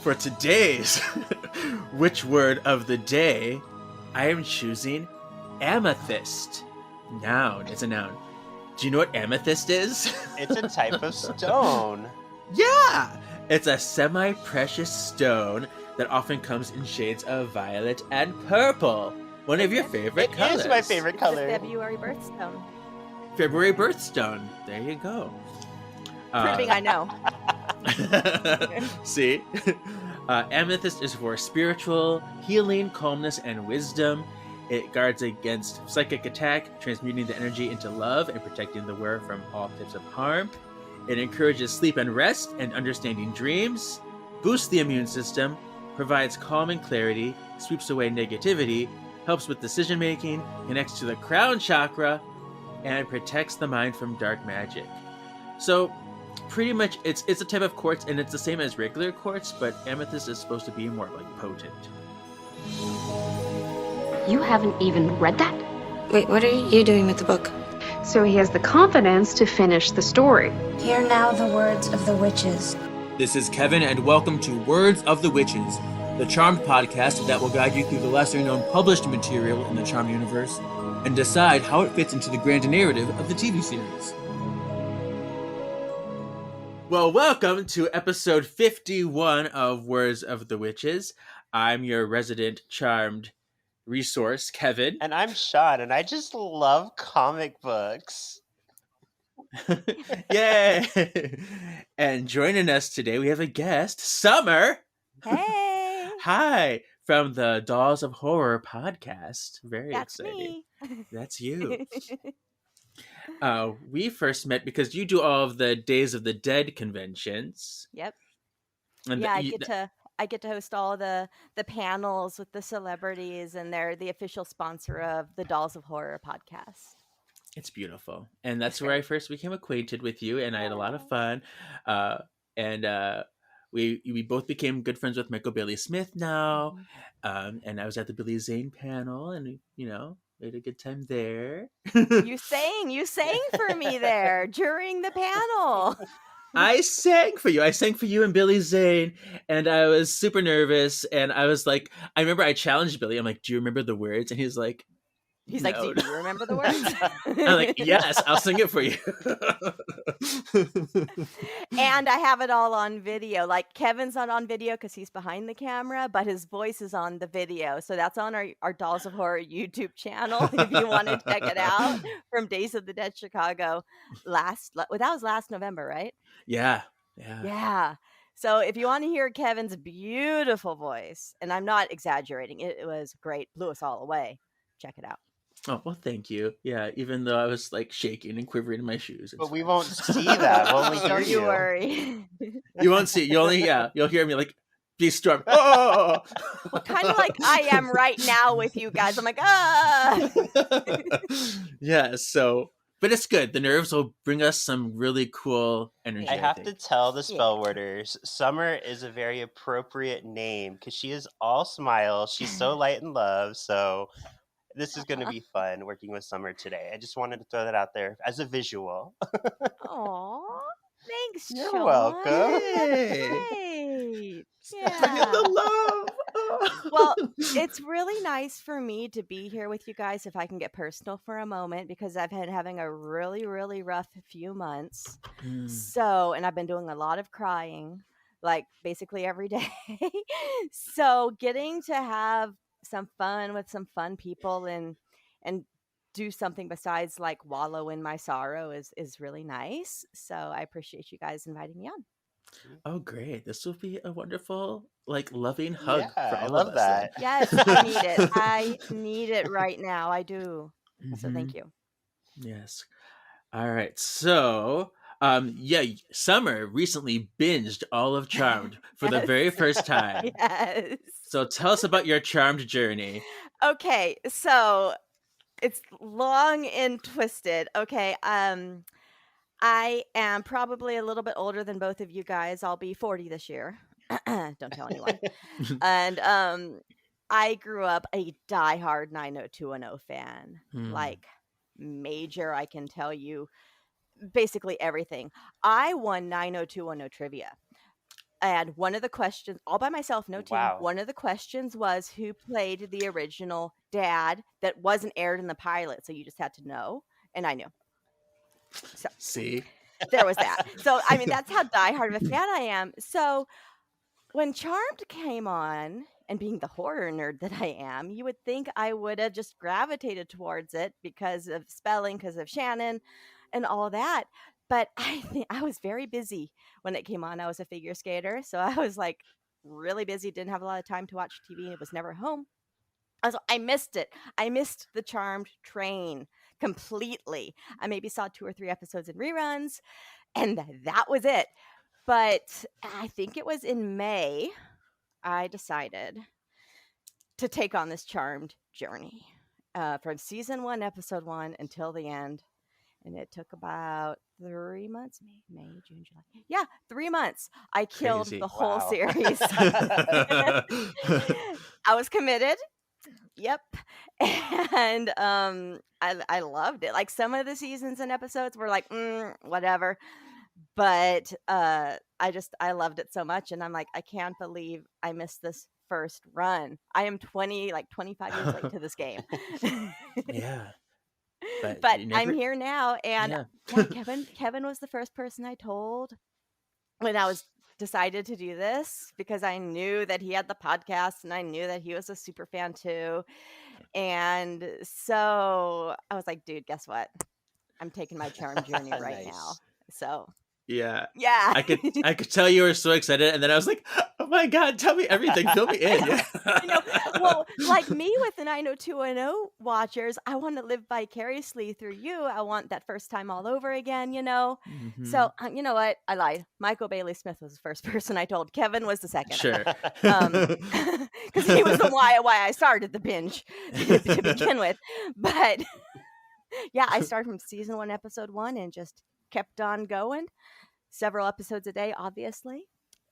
For today's which word of the day, I am choosing amethyst. Noun. It's a noun. Do you know what amethyst is? It's a type of stone. Yeah! It's a semi-precious stone that often comes in shades of violet and purple. One of your favorite colors. It is my favorite color. It's a February birthstone. February birthstone. There you go. Proving I know. See? Amethyst is for spiritual healing, calmness, and wisdom. It guards against psychic attack, transmuting the energy into love and protecting the wearer from all types of harm. It encourages sleep and rest and understanding dreams, boosts the immune system, provides calm and clarity, sweeps away negativity, helps with decision making, connects to the crown chakra, and protects the mind from dark magic. So, pretty much, it's a type of quartz, and it's the same as regular quartz, but amethyst is supposed to be more like potent. You haven't even read that? Wait, what are you doing with the book? So he has the confidence to finish the story. Hear now the words of the witches. This is Kevin, and welcome to Words of the Witches, the Charmed podcast that will guide you through the lesser-known published material in the Charmed universe and decide how it fits into the grand narrative of the TV series. Well, welcome to episode 51 of Words of the Witches. I'm your resident Charmed resource, Kevin. And I'm Shawn, and I just love comic books. Yay! And joining us today, we have a guest, Summer. Hey! Hi, from the Dolls of Horror podcast. Very That's exciting. me. That's you. We first met because you do all of the Days of the Dead conventions. Yep. And Yeah, I get to host all the panels with the celebrities, and they're the official sponsor of the Dolls of Horror podcast. It's beautiful. And that's where I first became acquainted with you, and I had a lot of fun. We both became good friends with Michael Bailey Smith now. And I was at the Billy Zane panel, and, we had a good time there. You sang for me there during the panel. I sang for you. I sang for you and Billy Zane, and I was super nervous. And I was like, I remember I challenged Billy. I'm like, "Do you remember the words?" And he's like, like, "Do you remember the words?" I'm like, "Yes, I'll sing it for you." And I have it all on video. Like, Kevin's not on video because he's behind the camera, but his voice is on the video. So that's on our Dolls of Horror YouTube channel if you want to check it out from Days of the Dead Chicago. That was last November, right? Yeah. So if you want to hear Kevin's beautiful voice, and I'm not exaggerating, it was great, blew us all away. Check it out. Oh, well, thank you. Yeah, even though I was like shaking and quivering in my shoes. But we won't see that. We'll only hear Don't you worry. You won't see. You'll hear me like, be strong. Oh! Well, kind of like I am right now with you guys. I'm like, ah. Yeah, but it's good. The nerves will bring us some really cool energy. I have to tell the spell worders, Summer is a very appropriate name because she is all smiles. She's so light and love. So this is going to be fun working with Summer today. I just wanted to throw that out there as a visual. Aw, thanks, You're Shawn. welcome. Great. Bring in the love. Well, it's really nice for me to be here with you guys, if I can get personal for a moment, because I've been having a really, really rough few months. So, and I've been doing a lot of crying, like basically every day. So getting to have some fun with some fun people and do something besides like wallow in my sorrow is really nice. So I appreciate you guys inviting me on. Oh, great. This will be a wonderful, like, loving hug for all I of love us. that. Yes, I need it. I need it right now. I do. So thank you. Yes. All right. So, Summer recently binged all of Charmed for the very first time. Yes. So tell us about your Charmed journey. Okay, so it's long and twisted. Okay, I am probably a little bit older than both of you guys. I'll be 40 this year. Don't tell anyone. And I grew up a diehard 90210 fan. Like major, I can tell you basically everything. I won 90210 trivia. And one of the questions, all by myself, no team, Wow. one of the questions was who played the original dad that wasn't aired in the pilot. So you just had to know. And I knew. So See? there was that. So, I mean, that's how diehard of a fan I am. So when Charmed came on, and being the horror nerd that I am, you would think I would have just gravitated towards it because of spelling, because of Shannon and all that. But I think I was very busy when it came on. I was a figure skater. So I was like really busy, didn't have a lot of time to watch TV, and it was never home. I missed it. I missed the Charmed train completely. I maybe saw 2 or 3 episodes in reruns, and that was it. But I think it was in May I decided to take on this Charmed journey from season 1, episode 1 until the end. And it took about 3 months, May, June, July. Yeah, 3 months. I killed Crazy. the whole Wow. series. I was committed. Yep. And I loved it. Like some of the seasons and episodes were like, whatever. But I loved it so much. And I'm like, I can't believe I missed this first run. I am 25 years late to this game. Yeah. But you I'm never- here now. And Yeah. Kevin was the first person I told when I was decided to do this, because I knew that he had the podcast and I knew that he was a super fan too. And so I was like, dude, guess what? I'm taking my Charm journey right now. Nice. So Yeah. yeah. I could tell you were so excited, and then I was like, "Oh my god, tell me everything, fill me in." Yeah. You know, well, like me with the 90210 watchers, I want to live vicariously through you. I want that first time all over again, you know? Mhm. So, you know what? I lied. Michael Bailey Smith was the first person I told. Kevin was the second. Sure. Because he was the why I started the binge to begin with. But yeah, I started from season 1, episode 1, and just kept on going. Several episodes a day, obviously.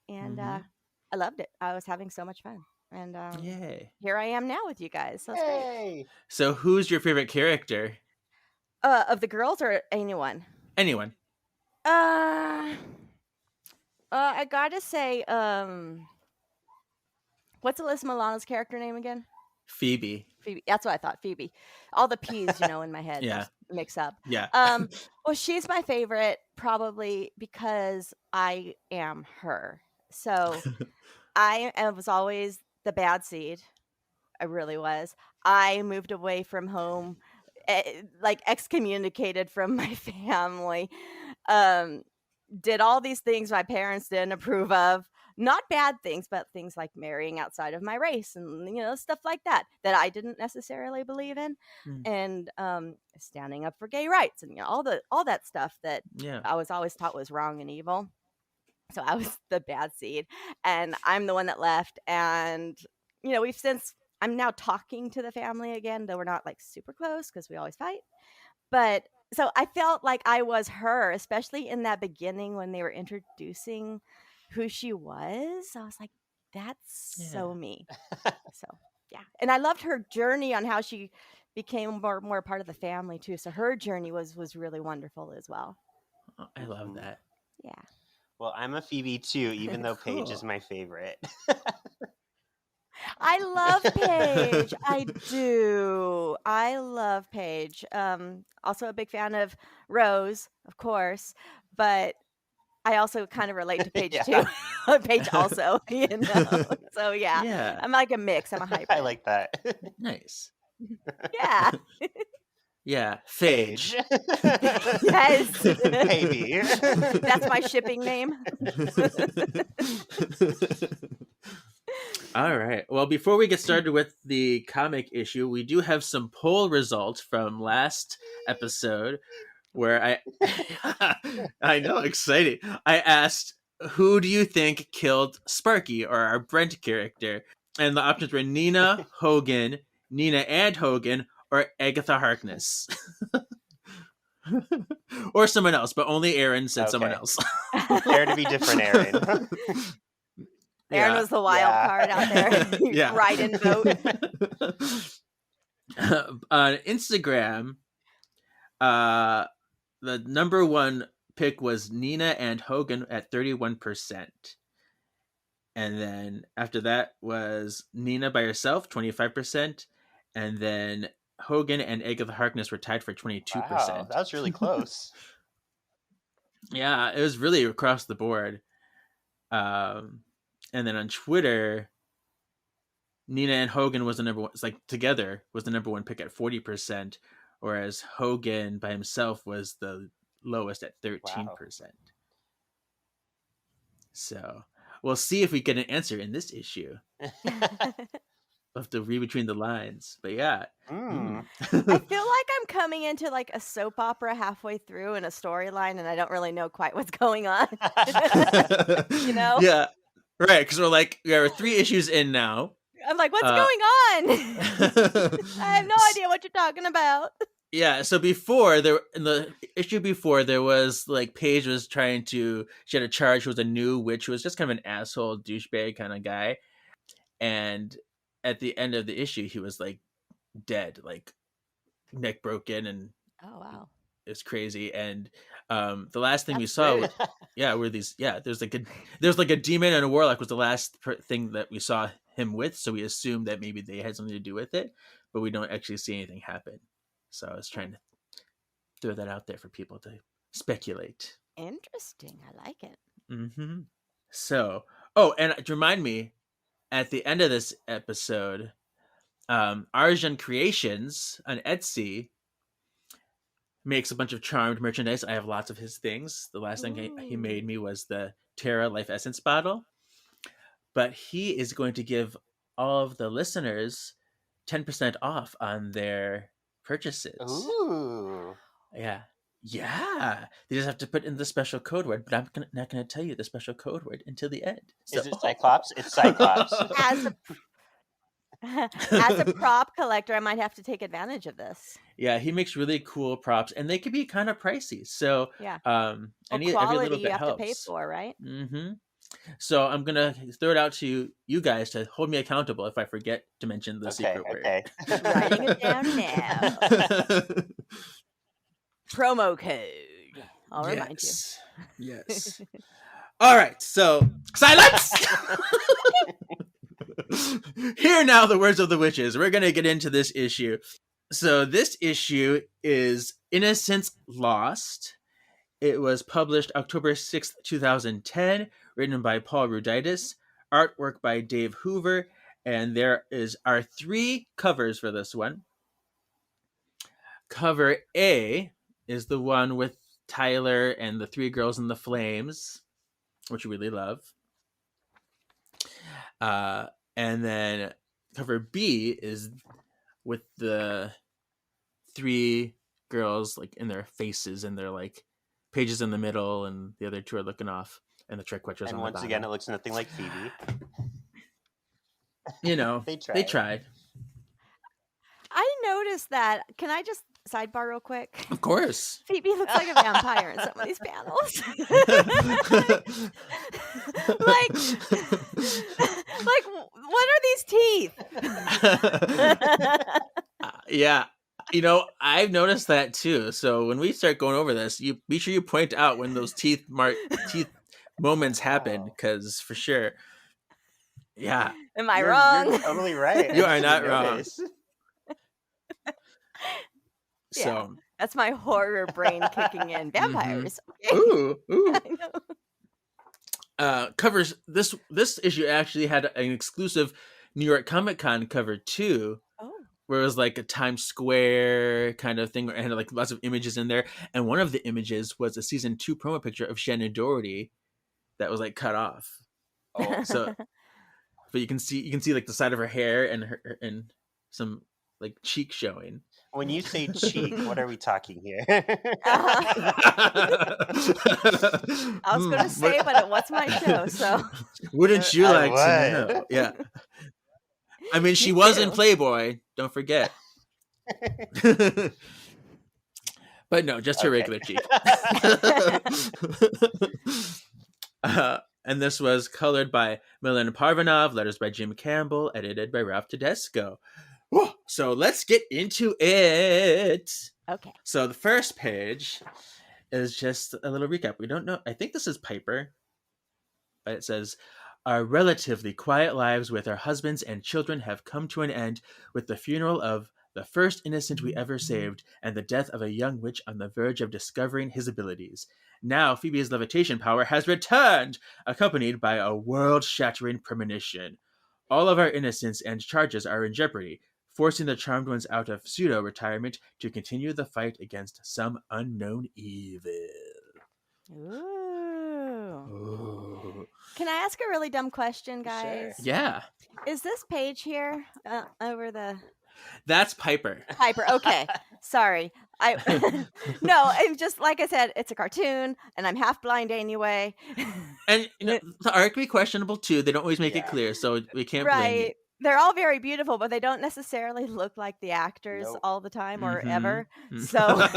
And Mhm. I loved it. I was having so much fun. And Yay. here I am now with you guys. So it's great. Yay. So who's your favorite character? Of the girls or anyone? Anyone. I gotta say, what's Alyssa Milano's character name again? Phoebe. Phoebe. That's what I thought. Phoebe. All the P's, in my head. Yeah. Just mix up. Yeah. Well, she's my favorite probably because I am her. So I was always the bad seed. I really was. I moved away from home, like excommunicated from my family. Did all these things my parents didn't approve of. Not bad things, but things like marrying outside of my race and, stuff like that I didn't necessarily believe in. And standing up for gay rights and all that stuff that Yeah. I was always taught was wrong and evil. So I was the bad seed, and I'm the one that left. And I'm now talking to the family again, though we're not like super close because we always fight. But so I felt like I was her, especially in that beginning when they were introducing who she was. I was like, that's so me. So yeah. And I loved her journey on how she became more part of the family too. So her journey was really wonderful as well. Oh, I love that. Yeah. Well, I'm a Phoebe too, even though Paige Cool. is my favorite. I love Paige. I do. I love Paige. Also a big fan of Rose, of course, but I also kind of relate to Paige too. Paige also, So yeah. Yeah. I'm like a mix. I'm a hybrid. I like that. Nice. Yeah. Yeah. Phage. Yes. Maybe. That's my shipping name. All right. Well, before we get started with the comic issue, we do have some poll results from last episode where I know, exciting. I asked, who do you think killed Sparky, or our Brent character? And the options were Neena, Hogan, Neena and Hogan, or Agatha Harkness. Or someone else, but only Aaron said someone Okay. else. Dare to be different, Aaron. Aaron was the wild card out there. Yeah. Write and vote. On Instagram, the number one pick was Neena and Hogan at 31%. And then after that was Neena by herself, 25%. And then Hogan and Agatha Harkness were tied for 22%. Wow, that was really close. Yeah, it was really across the board. And then on Twitter, Neena and Hogan was the number one. It's like together was the number one pick at 40%, whereas Hogan by himself was the lowest at 13%. Wow. So we'll see if we get an answer in this issue. We'll have to read between the lines, but yeah. Mm. I feel like I'm coming into like a soap opera halfway through in a storyline, and I don't really know quite what's going on. You know? Yeah, right. Because we're 3 issues in now. I'm like, what's going on? I have no idea what you're talking about. Yeah, so in the issue before, there was like Paige was she had a charge who was a new witch who was just kind of an asshole douchebag kind of guy, and at the end of the issue, he was like dead, like neck broken, and Oh wow, it's crazy. And the last thing we That's saw, rude. there's like a demon and a warlock was the last thing that we saw him with, so we assumed that maybe they had something to do with it, but we don't actually see anything happen. So I was trying to throw that out there for people to speculate. Interesting. I like it. Mm-hmm. So, and to remind me, at the end of this episode, Arjun Creations on Etsy makes a bunch of charmed merchandise. I have lots of his things. The last thing he made me was the Terra Life Essence bottle. But he is going to give all of the listeners 10% off on their purchases. Ooh. Yeah. They just have to put in the special code word, but I'm not going to tell you the special code word until the end. Is it Cyclops? It's Cyclops. As a prop collector, I might have to take advantage of this. Yeah, he makes really cool props, and they can be kind of pricey. So yeah, every quality little bit you have helps. to pay for, right? Mm-hmm. So I'm gonna throw it out to you guys to hold me accountable if I forget to mention the secret word. Okay. Writing it down now. Promo code. I'll remind you. Yes. All right. So silence. Hear now the words of the witches. We're gonna get into this issue. So this issue is Innocence Lost. It was published October 6th, 2010, written by Paul Ruditis, artwork by Dave Hoover, and there are 3 covers for this one. Cover A is the one with Tyler and the 3 girls in the flames, which we really love. And then cover B is with the 3 girls like in their faces, and they're like Pages in the middle, and the other 2 are looking off, and the trick witches. And on once the again, it looks nothing like Phoebe. You know, they tried. I noticed that. Can I just sidebar real quick? Of course. Phoebe looks like a vampire in some of these panels. like, what are these teeth? Yeah. You know, I've noticed that too. So when we start going over this, you be sure you point out when those teeth moments happen, because for sure. Yeah. Am I wrong? You're totally right. You are not wrong. Yeah, so that's my horror brain kicking in. Vampires. Mm-hmm. Ooh. I know. Covers this issue actually had an exclusive New York Comic Con cover too. Oh. Where it was like a Times Square kind of thing, and had like lots of images in there. And one of the images was a season 2 promo picture of Shannon Doherty that was like cut off. Oh. So, but you can see like the side of her hair and some like cheek showing. When you say cheek, what are we talking here? I was going to say, but it was my show, so. Wouldn't you like to would. know? Yeah. I mean, she was in Playboy. Don't forget. But no, just her regular cheek. And this was colored by Milan Parvanov, letters by Jim Campbell, edited by Ralph Tedesco. So let's get into it. Okay. So the first page is just a little recap. We don't know. I think this is Piper. But it says, Our relatively quiet lives with our husbands and children have come to an end with the funeral of the first innocent we ever saved and the death of a young witch on the verge of discovering his abilities. Now Phoebe's levitation power has returned, accompanied by a world-shattering premonition. All of our innocence and charges are in jeopardy, forcing the charmed ones out of pseudo-retirement to continue the fight against some unknown evil. Ooh. Ooh. Can I ask a really dumb question, guys? Sure. Yeah, Is this Paige here over the that's Piper. Piper? Okay, sorry. I no, I'm just like I said, it's a cartoon, and I'm half blind anyway. And the art can be questionable too. They don't always make it Yeah. clear, so we can't blame you. Right. They're all very beautiful, but they don't necessarily look like the actors Nope. all the time or Mhm. ever. So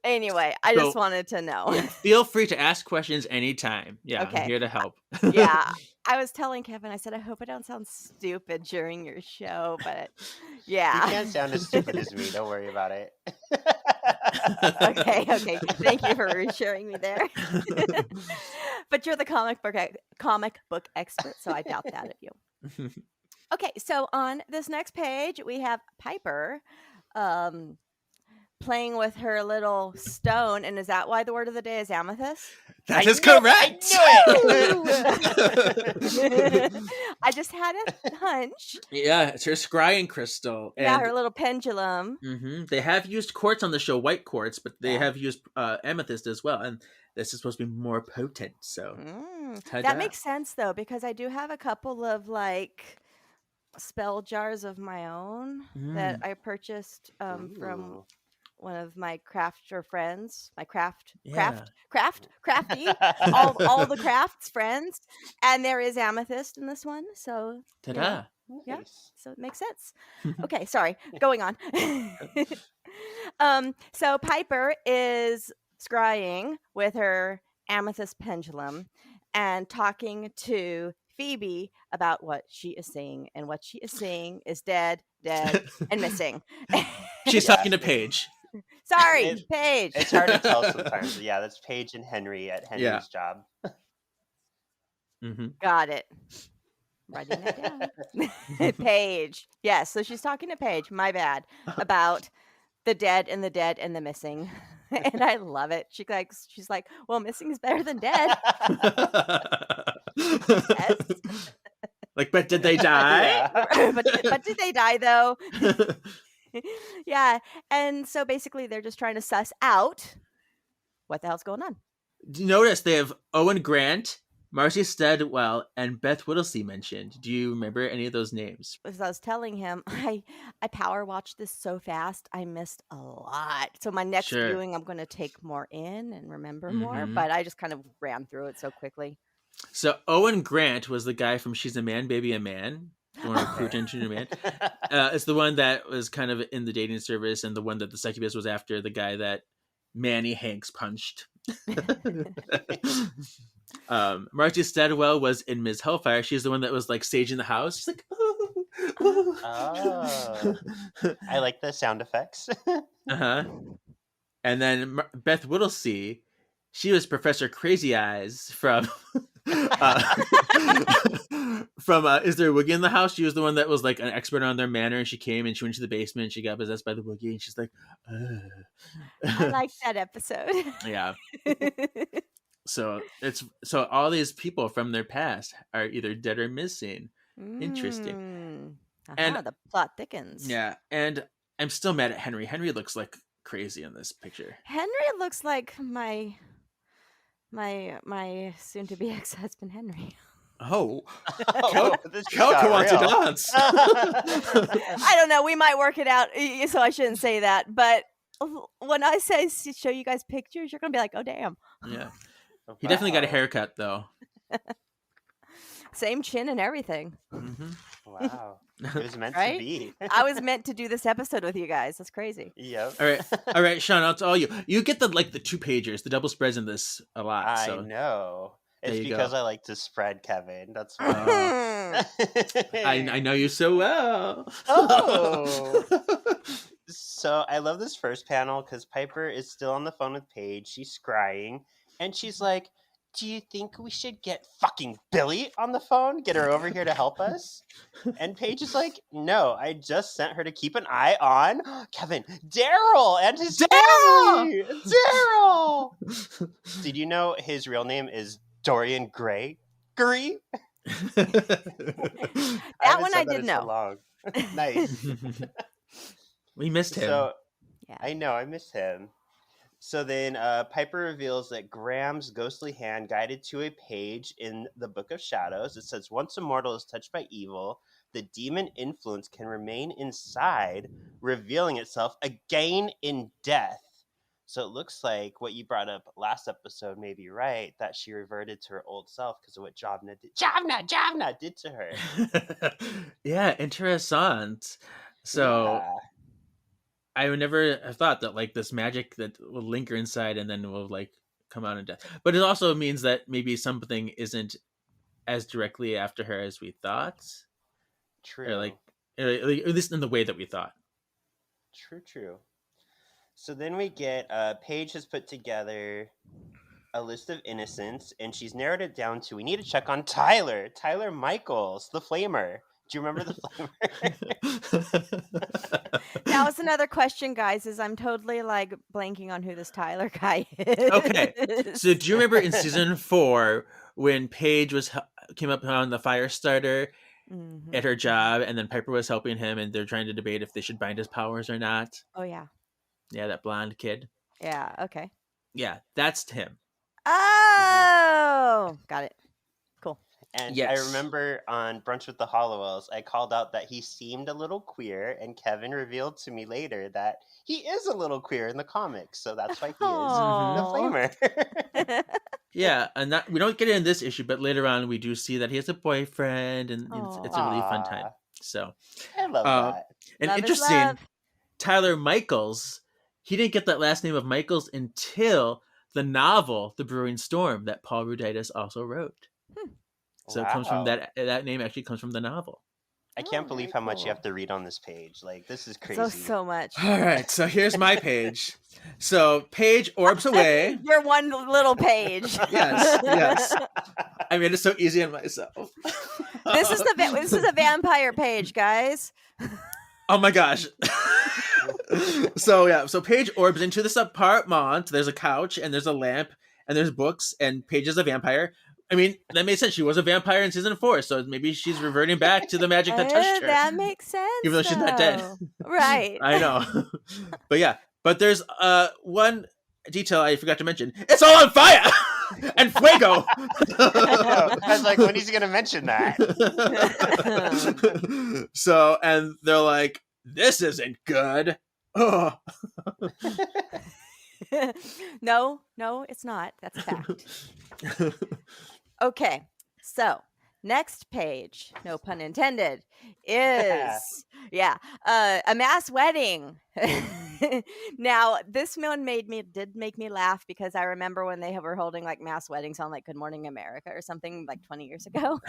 anyway, I just So- wanted to know. Yeah, feel free to ask questions anytime. Yeah, Okay. I'm here to help. Yeah. I was telling Kevin, I said, I hope I don't sound stupid during your show, but You yeah. can't sound as stupid as me. Don't worry about it. Okay. Thank you for reassuring me there. But you're the comic book expert, so I doubt that of you. Okay, so on this next page, we have Piper playing with her little stone. And is that why the word of the day is amethyst? That I is knew- correct. I just had a hunch. Yeah, it's her scrying crystal. Yeah, And her little pendulum. they have used quartz on the show, white quartz, but they Yeah. have used amethyst as well. And this is supposed to be more potent. So ta-da. That makes sense, though, because I do have a couple of like spell jars of my own that I purchased from Ooh. one of my crafter friends, my crafty, all the crafts friends, and there is amethyst in this one, so Ta-da. Yeah. Nice. so it makes sense. Okay, sorry, going on. So Piper is scrying with her amethyst pendulum and talking to Phoebe about what she is seeing, and what she is seeing is dead, and missing. She's Yeah. talking to Paige. Sorry, Paige. It's hard to tell sometimes. But yeah, that's Paige and Henry at Henry's Yeah. job. Got it. Writing that down. Paige. Yes, so she's talking to Paige, my bad, about the dead and the missing. And I love it. She's like, well, missing is better than dead. Like, but did they die? Yeah. but did they die though? Yeah. And so basically they're just trying to suss out what the hell's going on. Notice they have Owen Grant, Marcy Steadwell, and Beth Whittlesey mentioned. Do you remember any of those names? As I was telling him, I power watched this so fast, I missed a lot. So my next Sure. viewing, I'm going to take more in and remember more. Mhm. But I just kind of ran through it so quickly. So Owen Grant was the guy from She's a Man, Baby a Man. The one who recruit into a man. It's the one that was kind of in the dating service, and the one that the succubus was after, the guy that Manny Hanks punched. Marcy Steadwell was in Ms. Hellfire. She's the one that was like staging the house. She's like, Oh. I like the sound effects. uh-huh. And then Beth Whittlesey, she was Professor Crazy Eyes from from Is There a Woogie in the House? She was the one that was like an expert on their manner, and she came and she went to the basement and she got possessed by the Woogie, and she's like, I liked that episode. yeah. So all these people from their past are either dead or missing. Interesting. And- The plot thickens. Yeah, and I'm still mad at Henry. Henry looks like crazy in this picture. Henry looks like my soon-to-be ex-husband Henry. Oh, This just Kelka got wants to real. dance. I don't know. We might work it out, so I shouldn't say that. But when I say show you guys pictures, you're gonna be like, "Oh, damn!" Yeah, he definitely got a Wow. haircut though. Same chin and everything. Mm-hmm. Wow. It was meant Right? to be. I was meant to do this episode with you guys. That's crazy. Yep. All right, Shawn. I'll tell you. You get the 2 pagers, the double spreads in this a lot. I So know. There It's you because go. I like to spread, Kevin. That's Oh. why. I know you so well. Oh. So I love this first panel because Piper is still on the phone with Paige. She's scrying, and she's like, do you think we should get fucking Billy on the phone? Get her over here to help us? And Paige is like, no, I just sent her to keep an eye on Kevin, Daryl, and his family. Daryl! Did you know his real name is Dorian Gregory? That one I did know. So long. Nice. We missed him. So, Yeah. I know, I miss him. So then Piper reveals that Graham's ghostly hand guided to a page in the Book of Shadows. It says, once a mortal is touched by evil, the demon influence can remain inside, revealing itself again in death. So it looks like what you brought up last episode may be right, that she reverted to her old self because of what Javna did to her. Yeah, interessant. So Yeah. I would never have thought that like this magic that will linger inside and then will like come out in death. But it also means that maybe something isn't as directly after her as we thought. True. Or like at least in the way that we thought. True. So then we get Paige has put together a list of innocents, and she's narrowed it down to we need to check on Tyler Michaels, the Flamer. Do you remember the Flamer? Now it's another question, guys, is I'm totally like blanking on who this Tyler guy is. Okay. So do you remember in season 4 when Paige came up on the firestarter at her job, and then Piper was helping him, and they're trying to debate if they should bind his powers or not? Oh, yeah. Yeah, that blonde kid. Yeah, okay. Yeah, that's him. Oh, got it. Cool. And Yes. I remember on Brunch with the Hollowells, I called out that he seemed a little queer, and Kevin revealed to me later that he is a little queer in the comics, so that's why he is the Flamer. Yeah, and that we don't get it in this issue, but later on we do see that he has a boyfriend, and it's a really fun time. So I love that. And Love is interesting, love. Tyler Michaels, he didn't get that last name of Michaels until the novel The Brewing Storm that Paul Ruditis also wrote. So it comes from that name actually comes from the novel. I can't believe how much you have to read on this page. Like, this is crazy. So much. All right, so here's my page. So Paige orbs away. Your one little page. Yes. I made it so easy on myself. This is a vampire page, guys. Oh my gosh. So Paige orbs into this apartment. There's a couch and there's a lamp and there's books, and Paige is a vampire. I mean, that made sense. She was a vampire in season 4, so maybe she's reverting back to the magic that touched her. That makes sense. Even though she's not dead. Right. I know. But there's one detail I forgot to mention. It's all on fire! And fuego! I was like, when is he going to mention that? So, and they're like, this isn't good. Oh. No, it's not. That's a fact. Okay, so next page, no pun intended, is a mass wedding. Now, this one did make me laugh because I remember when they were holding like mass weddings on like Good Morning America or something like 20 years ago.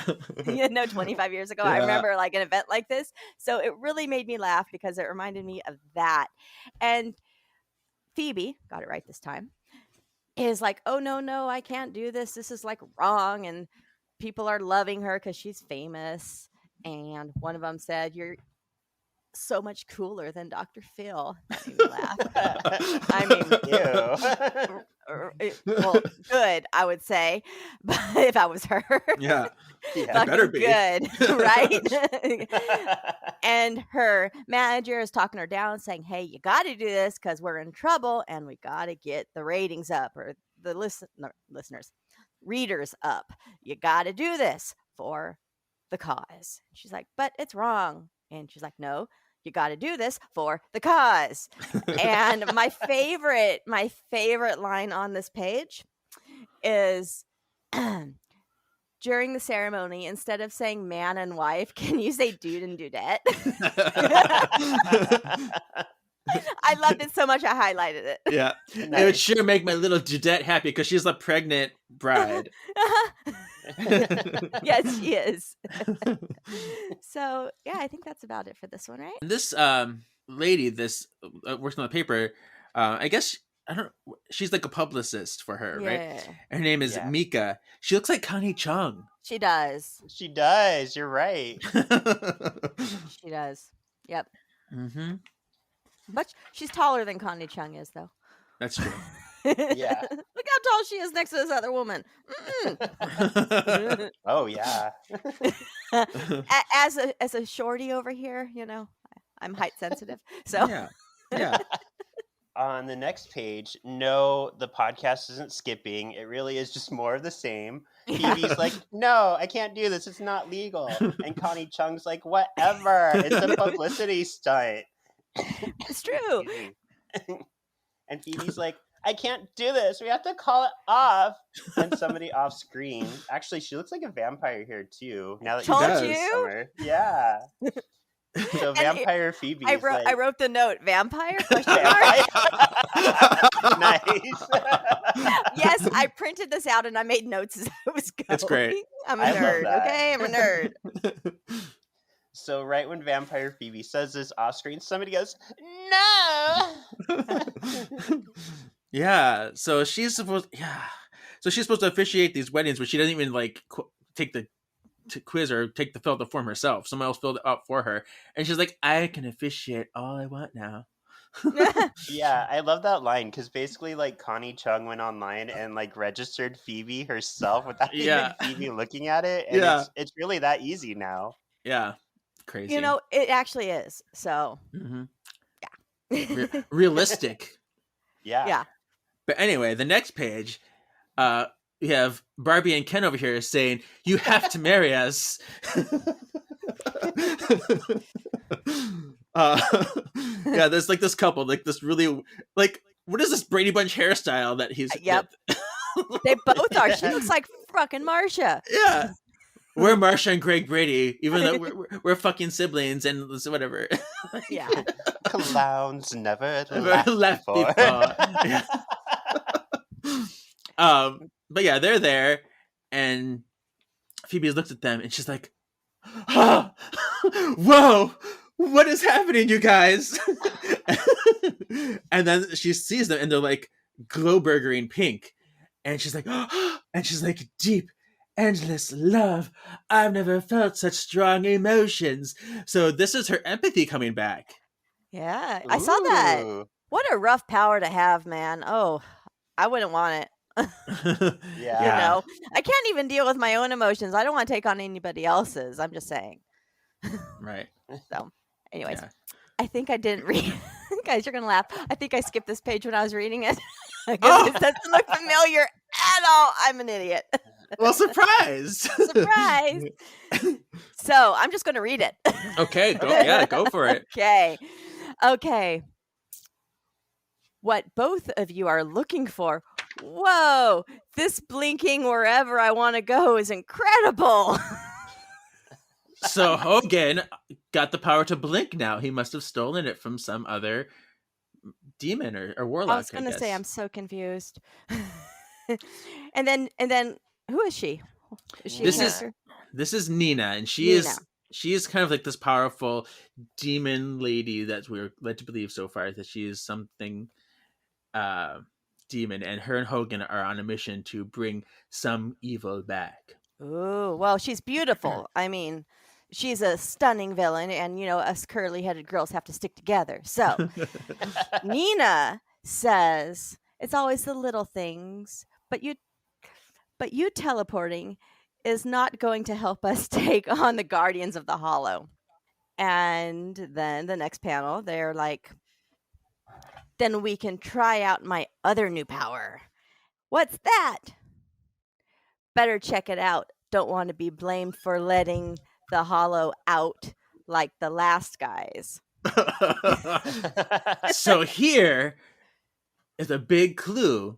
25 years ago. Yeah. I remember like an event like this. So it really made me laugh because it reminded me of that. And Phoebe, got it right this time, is like, oh, no, I can't do this. This is like wrong. And people are loving her because she's famous. And one of them said, you're so much cooler than Dr. Phil. That made me laugh. I mean, well, good, I would say. But if I was her. Yeah. Fucking better be. good, right? And her manager is talking her down, saying, hey, you got to do this because we're in trouble and we got to get the ratings up, or the readers up. You got to do this for the cause. She's like, but it's wrong. And she's like, no, you got to do this for the cause. And my favorite line on this page is during the ceremony, instead of saying man and wife, can you say dude and dudette? I loved it so much, I highlighted it. Yeah. Nice. It would sure make my little Dudette happy because she's a pregnant bride. Yes, she is. So, yeah, I think that's about it for this one, right? This lady, this works on the paper, I guess I don't. She's like a publicist for her, right? Yeah, Her name is Yeah. Mika. She looks like Connie Chung. she does. She does. You're right. She does. Yep. Mm-hmm. But she's taller than Connie Chung is, though. That's true. Yeah. Look how tall she is next to this other woman. Oh yeah. As a shorty over here, I'm height sensitive. So Yeah. On the next page, no, the podcast isn't skipping. It really is just more of the same. Yeah. Phoebe's like, no, I can't do this. It's not legal. And Connie Chung's like, whatever. It's a publicity stunt. It's true. And Phoebe's like, I can't do this. We have to call it off. And somebody off screen. Actually, she looks like a vampire here too. Now that Told said you? this, Summer. Yeah. So And vampire Phoebe. I wrote the note, vampire? Question mark? Nice. Yes, I printed this out and I made notes as I was going. That's great. I'm a I love nerd, that. okay? I'm a nerd. So right when vampire Phoebe says this off screen, somebody goes, no. Yeah. So she's supposed. Yeah. So she's supposed to officiate these weddings, but she doesn't even like take the quiz or take the fill out the form herself. Someone else filled it out for her, and she's like, "I can officiate all I want now." Yeah, I love that line because basically, like, Connie Chung went online and like registered Phoebe herself without Yeah. even Phoebe looking at it, and Yeah. it's really that easy now. Yeah. Crazy. It actually is. So, Mhm. yeah. Realistic. Yeah. Yeah. But anyway, the next page, we have Barbie and Ken over here saying, "You have to marry us." Yeah, there's like this couple, like this really, like, what is this Brady Bunch hairstyle that he's? Yep. They both are. She looks like fucking Marsha. Yeah, we're Marsha and Greg Brady, even though we're fucking siblings and whatever. Yeah. Clowns never Never left before. Yeah. But yeah, they're there, and Phoebe looks at them, and she's like, "Ah, whoa, what is happening, you guys?" And then she sees them, and they're like glow-burgering pink, and she's like, and she's like, "Deep, endless love. I've never felt such strong emotions." So this is her empathy coming back. Yeah. I saw that. Ooh. What a rough power to have, man. Oh, I wouldn't want it. Yeah. I can't even deal with my own emotions. I don't want to take on anybody else's. I'm just saying. Right. So, anyways, Yeah. I think I didn't read. Guys, you're gonna laugh. I think I skipped this page when I was reading it because Oh! it doesn't look familiar at all. I'm an idiot. Well, surprise! Surprise! So I'm just gonna read it. Okay, go for it. Okay. What both of you are looking for. Whoa! This blinking wherever I want to go is incredible. So Hogan got the power to blink now. He must have stolen it from some other demon or warlock. I was gonna say I'm so confused. and then who is she? Is she a This is- character? This is Neena, and she is kind of like this powerful demon lady that we're led to believe so far that she is something demon, and her and Hogan are on a mission to bring some evil back. Ooh, well, she's beautiful. I mean, she's a stunning villain, and us curly-headed girls have to stick together. So Neena says it's always the little things, but you teleporting is not going to help us take on the Guardians of the Hollow. And then the next panel, they're like, then we can try out my other new power. What's that? Better check it out. Don't want to be blamed for letting the Hollow out like the last guys. So here is a big clue.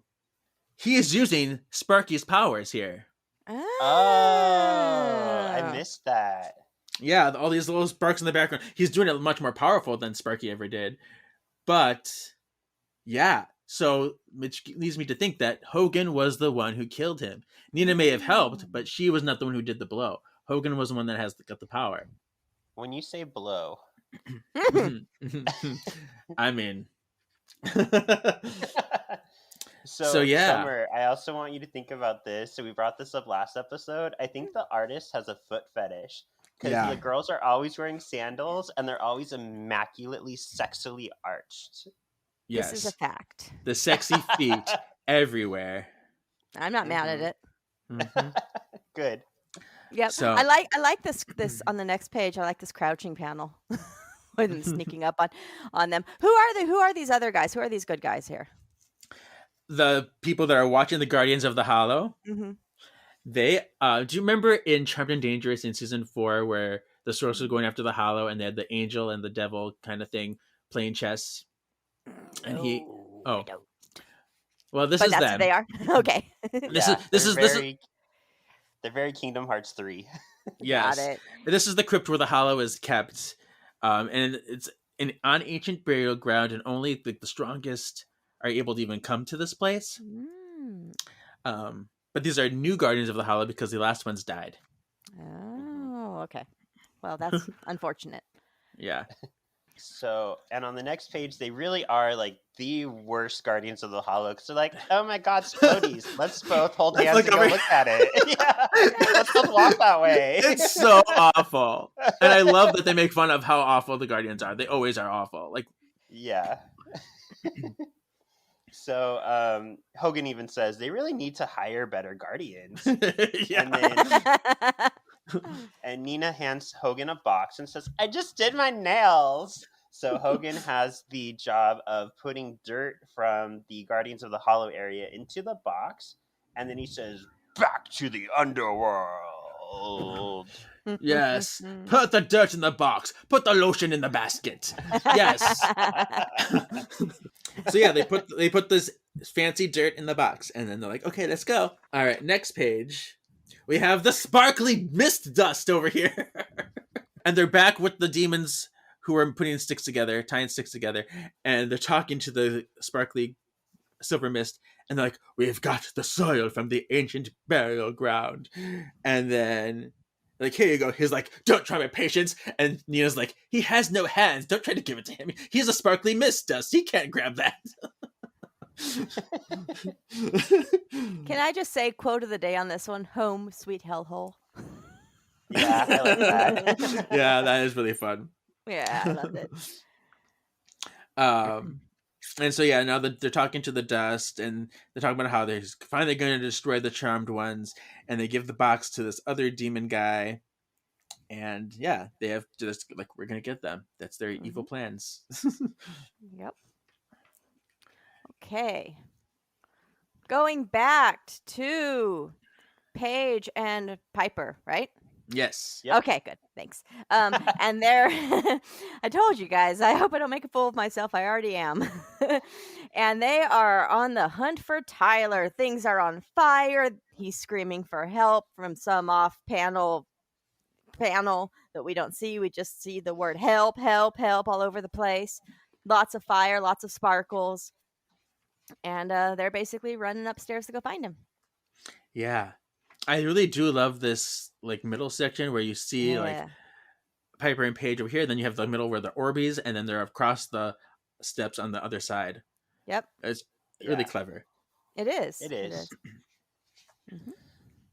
He is using Sparky's powers here. Oh, I missed that. Yeah, all these little sparks in the background. He's doing it much more powerful than Sparky ever did. But yeah, so which leads me to think that Hogan was the one who killed him. Neena may have helped, but she was not the one who did the blow. Hogan was the one that got the power. When you say blow, I mean, So, yeah. Summer, I also want you to think about this. So we brought this up last episode. I think the artist has a foot fetish because Yeah. the girls are always wearing sandals and they're always immaculately, sexily arched. Yes. This is a fact. The sexy feet everywhere. I'm not mad at it. Mm-hmm. Good. Yep. So- I like this on the next page. I like this crouching panel. And sneaking up on them. Who are these other guys? Who are these good guys here? The people that are watching the Guardians of the Hollow, Mm-hmm. they do you remember in Charmed and Dangerous in season 4 where the sorcerers were going after the Hollow and they had the angel and the devil kind of thing playing chess? And I don't. Well, this But is that's them. who they are. Okay. This is they're very Kingdom Hearts 3. yes. Got it. This is the crypt where the Hollow is kept, and it's on ancient burial ground, and only the strongest are able to even come to this place. But these are new Guardians of the Hollow because the last ones died. Oh, okay. Well, that's unfortunate. Yeah. So, and on the next page, they really are like the worst Guardians of the Hollow. Because they're like, oh my God, Splodies, let's both hold hands and go look at it. Yeah, let's both walk that way. It's so awful. And I love that they make fun of how awful the Guardians are. They always are awful. Like, yeah. So, Hogan even says they really need to hire better Guardians. Yeah. And Neena hands Hogan a box and says, I just did my nails. So Hogan has the job of putting dirt from the Guardians of the Hollow area into the box. And then he says, back to the underworld. Yes. Put the dirt in the box. Put the lotion in the basket. Yes. So yeah, they put this fancy dirt in the box, and then they're like, okay, let's go. All right, next page. We have the sparkly mist dust over here. And they're back with the demons who are tying sticks together, and they're talking to the sparkly silver mist, and they're like, we've got the soil from the ancient burial ground. And then, like, here you go. He's like, don't try my patience. And Nina's like, he has no hands. Don't try to give it to him. He's a sparkly mist dust. He can't grab that. Can I just say quote of the day on this one? Home, sweet hellhole. Yeah, I like that. Yeah, that is really fun. Yeah, I loved it. And so yeah, now they're talking to the dust, and they're talking about how they're finally going to destroy the charmed ones, and they give the box to this other demon guy, and yeah, they have just like, we're going to get them. That's their evil plans. Yep. Okay. Going back to Paige and Piper, right? Yes. Yep. Okay, good. Thanks. And they're, I told you guys, I hope I don't make a fool of myself. I already am. And they are on the hunt for Tyler. Things are on fire. He's screaming for help from some off panel that we don't see. We just see the word help, help, help all over the place. Lots of fire, lots of sparkles. And they're basically running upstairs to go find him. Yeah. I really do love this like middle section where you see like Piper and Paige over here, and then you have the middle where the Orbeez, and then they're across the steps on the other side. Yep. It's really clever. It is. It is.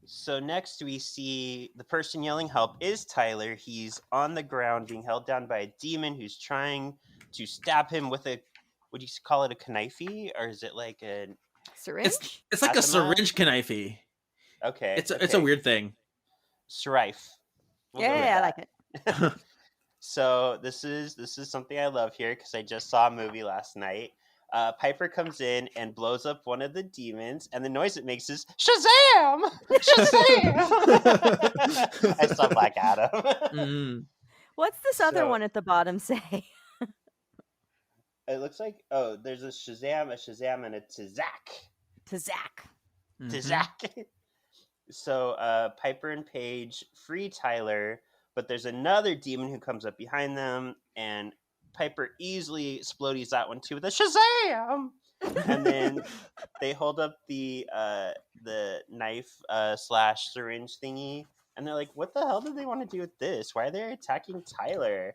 So next we see the person yelling help is Tyler. He's on the ground being held down by a demon who's trying to stab him with a, would you call it a knifey? Or is it like a syringe? It's like a syringe knifey. Okay. It's a weird thing. Strife. I like it. So this is something I love here because I just saw a movie last night. Piper comes in and blows up one of the demons, and the noise it makes is Shazam! Shazam! I saw Black Adam. What's this other one at the bottom say? It looks like there's a Shazam, and a Tizak. Tizak. So Piper and Paige free Tyler, but there's another demon who comes up behind them, and Piper easily explodies that one too with a Shazam! And then they hold up the knife / syringe thingy, and they're like, what the hell do they want to do with this? Why are they attacking Tyler?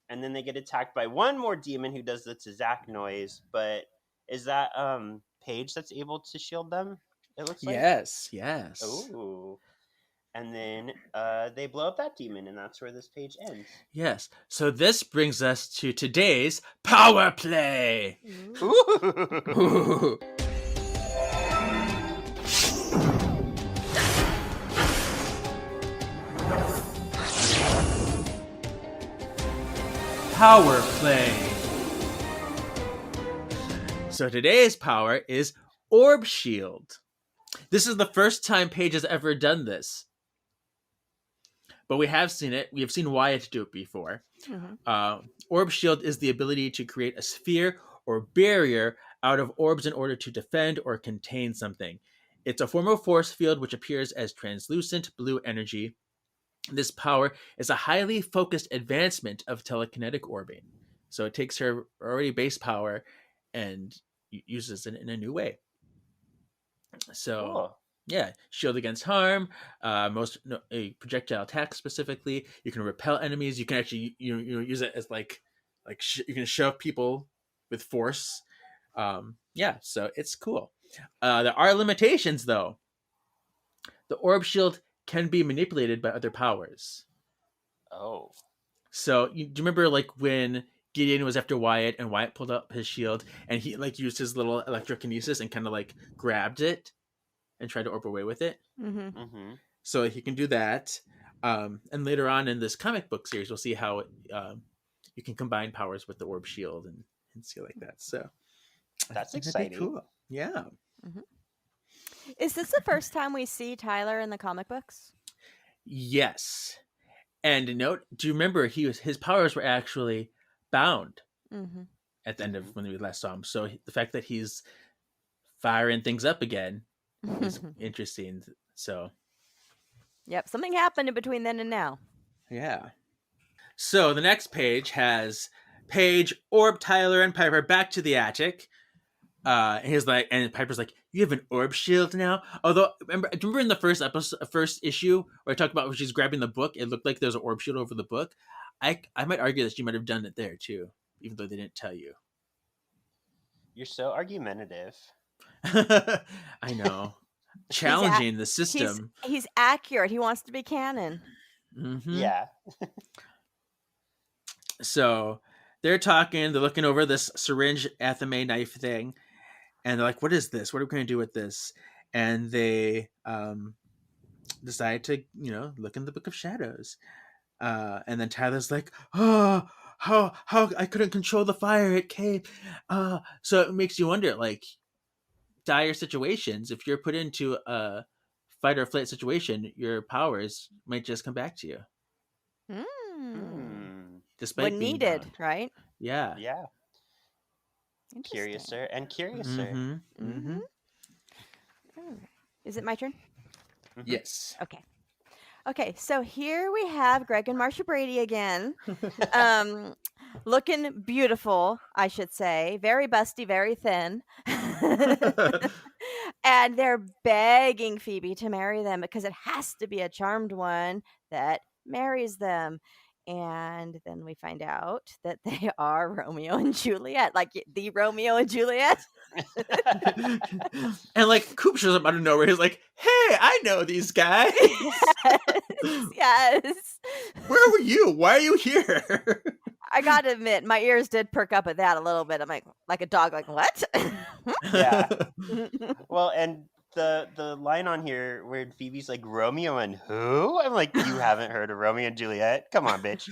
and then they get attacked by one more demon who does the Tzak noise. But is that Paige that's able to shield them? It looks like. Yes. Ooh. And then they blow up that demon, and that's where this page ends. Yes. So this brings us to today's power play. Ooh. Power play. So today's power is Orb Shield. This is the first time Paige has ever done this. But we have seen it. We have seen Wyatt do it before. Orb Shield is the ability to create a sphere or barrier out of orbs in order to defend or contain something. It's a form of force field which appears as translucent blue energy. This power is a highly focused advancement of telekinetic orbing. So it takes her already base power and uses it in a new way. So, Cool. yeah, shield against harm, a projectile attack specifically. You can repel enemies. You can actually use it as you can shove people with force. So it's cool. There are limitations though. The orb shield can be manipulated by other powers. Oh. So do you remember when Gideon was after Wyatt and Wyatt pulled up his shield and he used his little electrokinesis and kind of grabbed it and tried to orb away with it? So he can do that. And later on in this comic book series, we'll see how you can combine powers with the orb shield and see like that. So that's exciting. Cool. Yeah. Is this the first time we see Tyler in the comic books? Yes. And note, do you remember his powers were actually bound at the end of when we last saw him? So the fact that he's firing things up again is interesting. So, yep, something happened in between then and now. Yeah. So the next page has Paige, Orb, Tyler, and Piper back to the attic. And Piper's like, "You have an orb shield now." Although, remember in the first issue where I talked about when she's grabbing the book, it looked like there's an orb shield over the book. I might argue that she might have done it there too, even though they didn't tell you. You're so argumentative. I know, challenging the system. He's accurate. He wants to be canon. Yeah. So they're talking. They're looking over this syringe athame knife thing. And they're like, "What is this? What are we going to do with this?" And they decide to, look in the Book of Shadows. And then Tyler's like, "Oh, how I couldn't control the fire. It came." So it makes you wonder, dire situations. If you're put into a fight or flight situation, your powers might just come back to you. Despite when being needed, bound. right? Yeah. Yeah. Curiouser and curiouser. Is it my turn? Yes. Okay, so here we have Greg and Marsha Brady again. Looking beautiful, I should say. Very busty, very thin. And they're begging Phoebe to marry them because it has to be a charmed one that marries them. And then we find out that they are Romeo and Juliet, like the Romeo and Juliet. And Coop shows up out of nowhere. He's like, "Hey, I know these guys." Yes. "Where were you? Why are you here?" I gotta admit, my ears did perk up at that a little bit. I'm like a dog, like, what? Yeah. Well, and the line on here where Phoebe's like, "Romeo and who?" I'm like, "You haven't heard of Romeo and Juliet? Come on, bitch."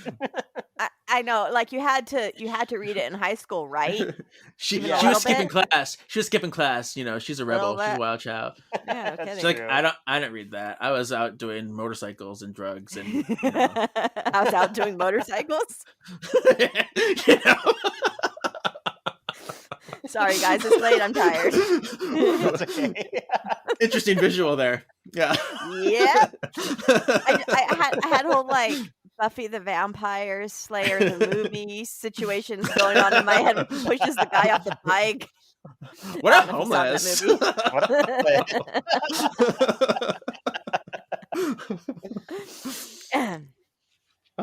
I know, you had to read it in high school, right? She was skipping class. She was skipping class. She's a rebel. She's a wild child. Yeah, no She's like, I don't read that. I was out doing motorcycles and drugs and. I was out doing motorcycles. Sorry, guys, it's late. I'm tired. That's okay. Interesting visual there. Yeah. Yeah. I had whole Buffy the Vampire Slayer the movie situations going on in my head. When he pushes the guy off the bike. What a homeless.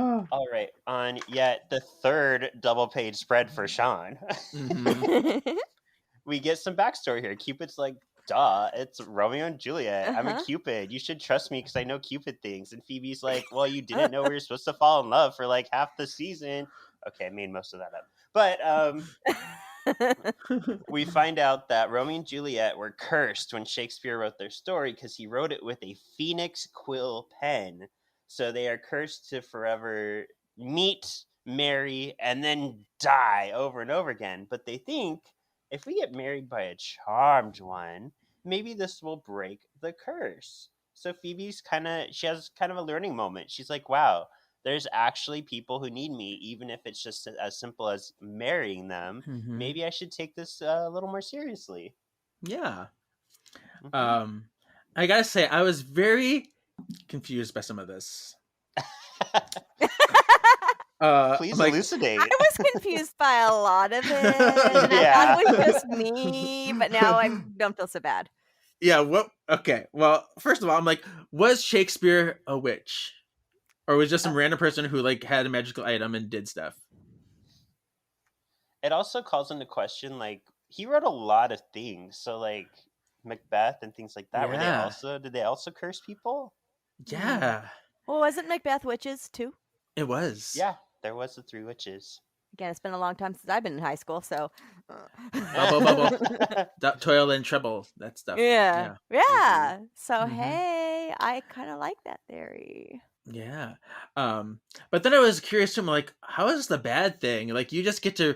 Oh. All right, on yet the third double page spread for Shawn, Mhm. we get some backstory here. Cupid's like, duh, it's Romeo and Juliet. I'm a Uh-huh. Cupid. You should trust me because I know Cupid things. And Phoebe's like, well, you didn't know we were supposed to fall in love for like half the season. Okay, I made most of that up. But we find out that Romeo and Juliet were cursed when Shakespeare wrote their story because he wrote it with a phoenix quill pen. So they are cursed to forever meet, marry, and then die over and over again. But they think if we get married by a charmed one, maybe this will break the curse. So she has kind of a learning moment. She's like, wow, there's actually people who need me, even if it's just as simple as marrying them. Mhm. Maybe I should take this a little more seriously. Yeah. Mhm. I gotta say, I was very confused by some of this. Please I'm like, elucidate. I was confused by a lot of it, and I thought it was just me, but now I don't feel so bad. yeah, what? Okay, well, first of all, I'm like, was Shakespeare a witch? Or was just some random person who like had a magical item and did stuff? It also calls into question, like, he wrote a lot of things. So, like, Macbeth and things like that. Yeah. Did they also curse people? Yeah, Well, wasn't Macbeth witches too? it was. Yeah, there was the three witches. Again, it's been a long time since I've been in high school, so. Bubble. Toil and trouble, that stuff. Yeah. Yeah. So, Mhm. hey, I kind of like that theory. Yeah. But then I was curious too. I'm like, how is this the bad thing? Like, you just get to,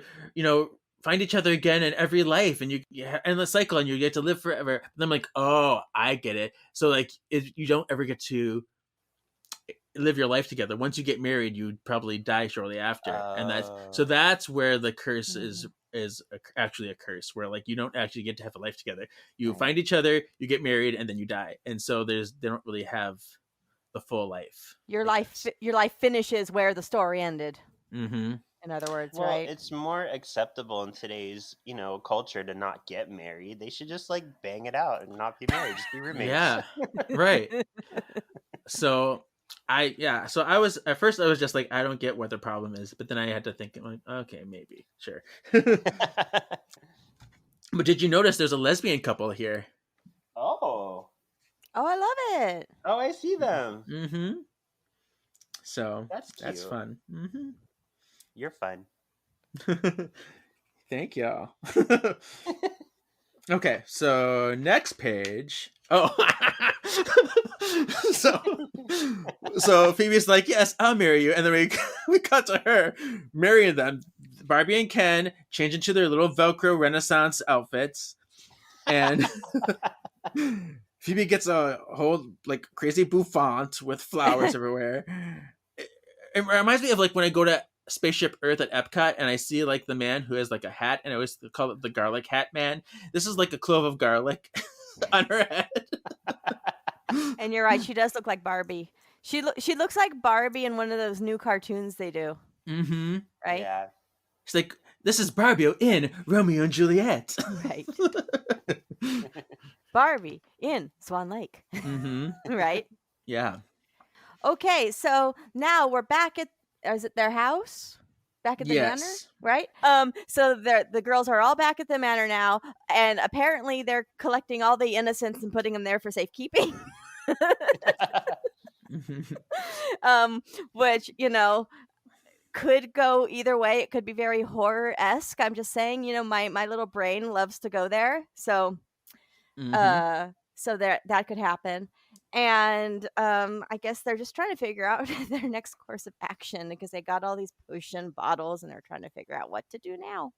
find each other again in every life, and you end the cycle, and you get to live forever. And I'm like, oh, I get it. So like, you don't ever get to live your life together. Once you get married, you probably die shortly after, and that's where the curse is actually a curse, where like you don't actually get to have a life together. You Right. find each other, you get married, and then you die, and so they don't really have the full life. Your life finishes where the story ended. Mm-hmm. In other words, Well, right? it's more acceptable in today's, culture to not get married. They should just like bang it out and not be married, just be roommates. Yeah, right. So I was at first I was just like, I don't get what the problem is, but then I had to think like, okay, maybe, sure. But did you notice there's a lesbian couple here? Oh, I love it. oh, I see them. Mm-hmm. So That's that's cute. fun. Mm-hmm. You're fun. Thank y'all. Okay, so next page. Oh, so Phoebe's like, yes, I'll marry you, and then we cut to her marrying them. Barbie and Ken change into their little Velcro Renaissance outfits, and Phoebe gets a whole like crazy bouffant with flowers everywhere. It reminds me of like when I go to Spaceship Earth at Epcot and I see like the man who has like a hat, and I always call it the garlic hat man. This is like a clove of garlic on her head. And you're right, she does look like Barbie. She looks like Barbie in one of those new cartoons they do. Mm-hmm. Right? Yeah. She's like, this is Barbie in Romeo and Juliet. Right. Barbie in Swan Lake. Mm-hmm. Right? Yeah. Okay, so now we're back at, is it their house? Back at the manor, Yes. right? So the girls are all back at the manor now, and apparently they're collecting all the innocents and putting them there for safekeeping. Which, could go either way. It could be very horror-esque. I'm just saying, my little brain loves to go there. So Mm-hmm. so that could happen. And I guess they're just trying to figure out their next course of action because they got all these potion bottles and they're trying to figure out what to do now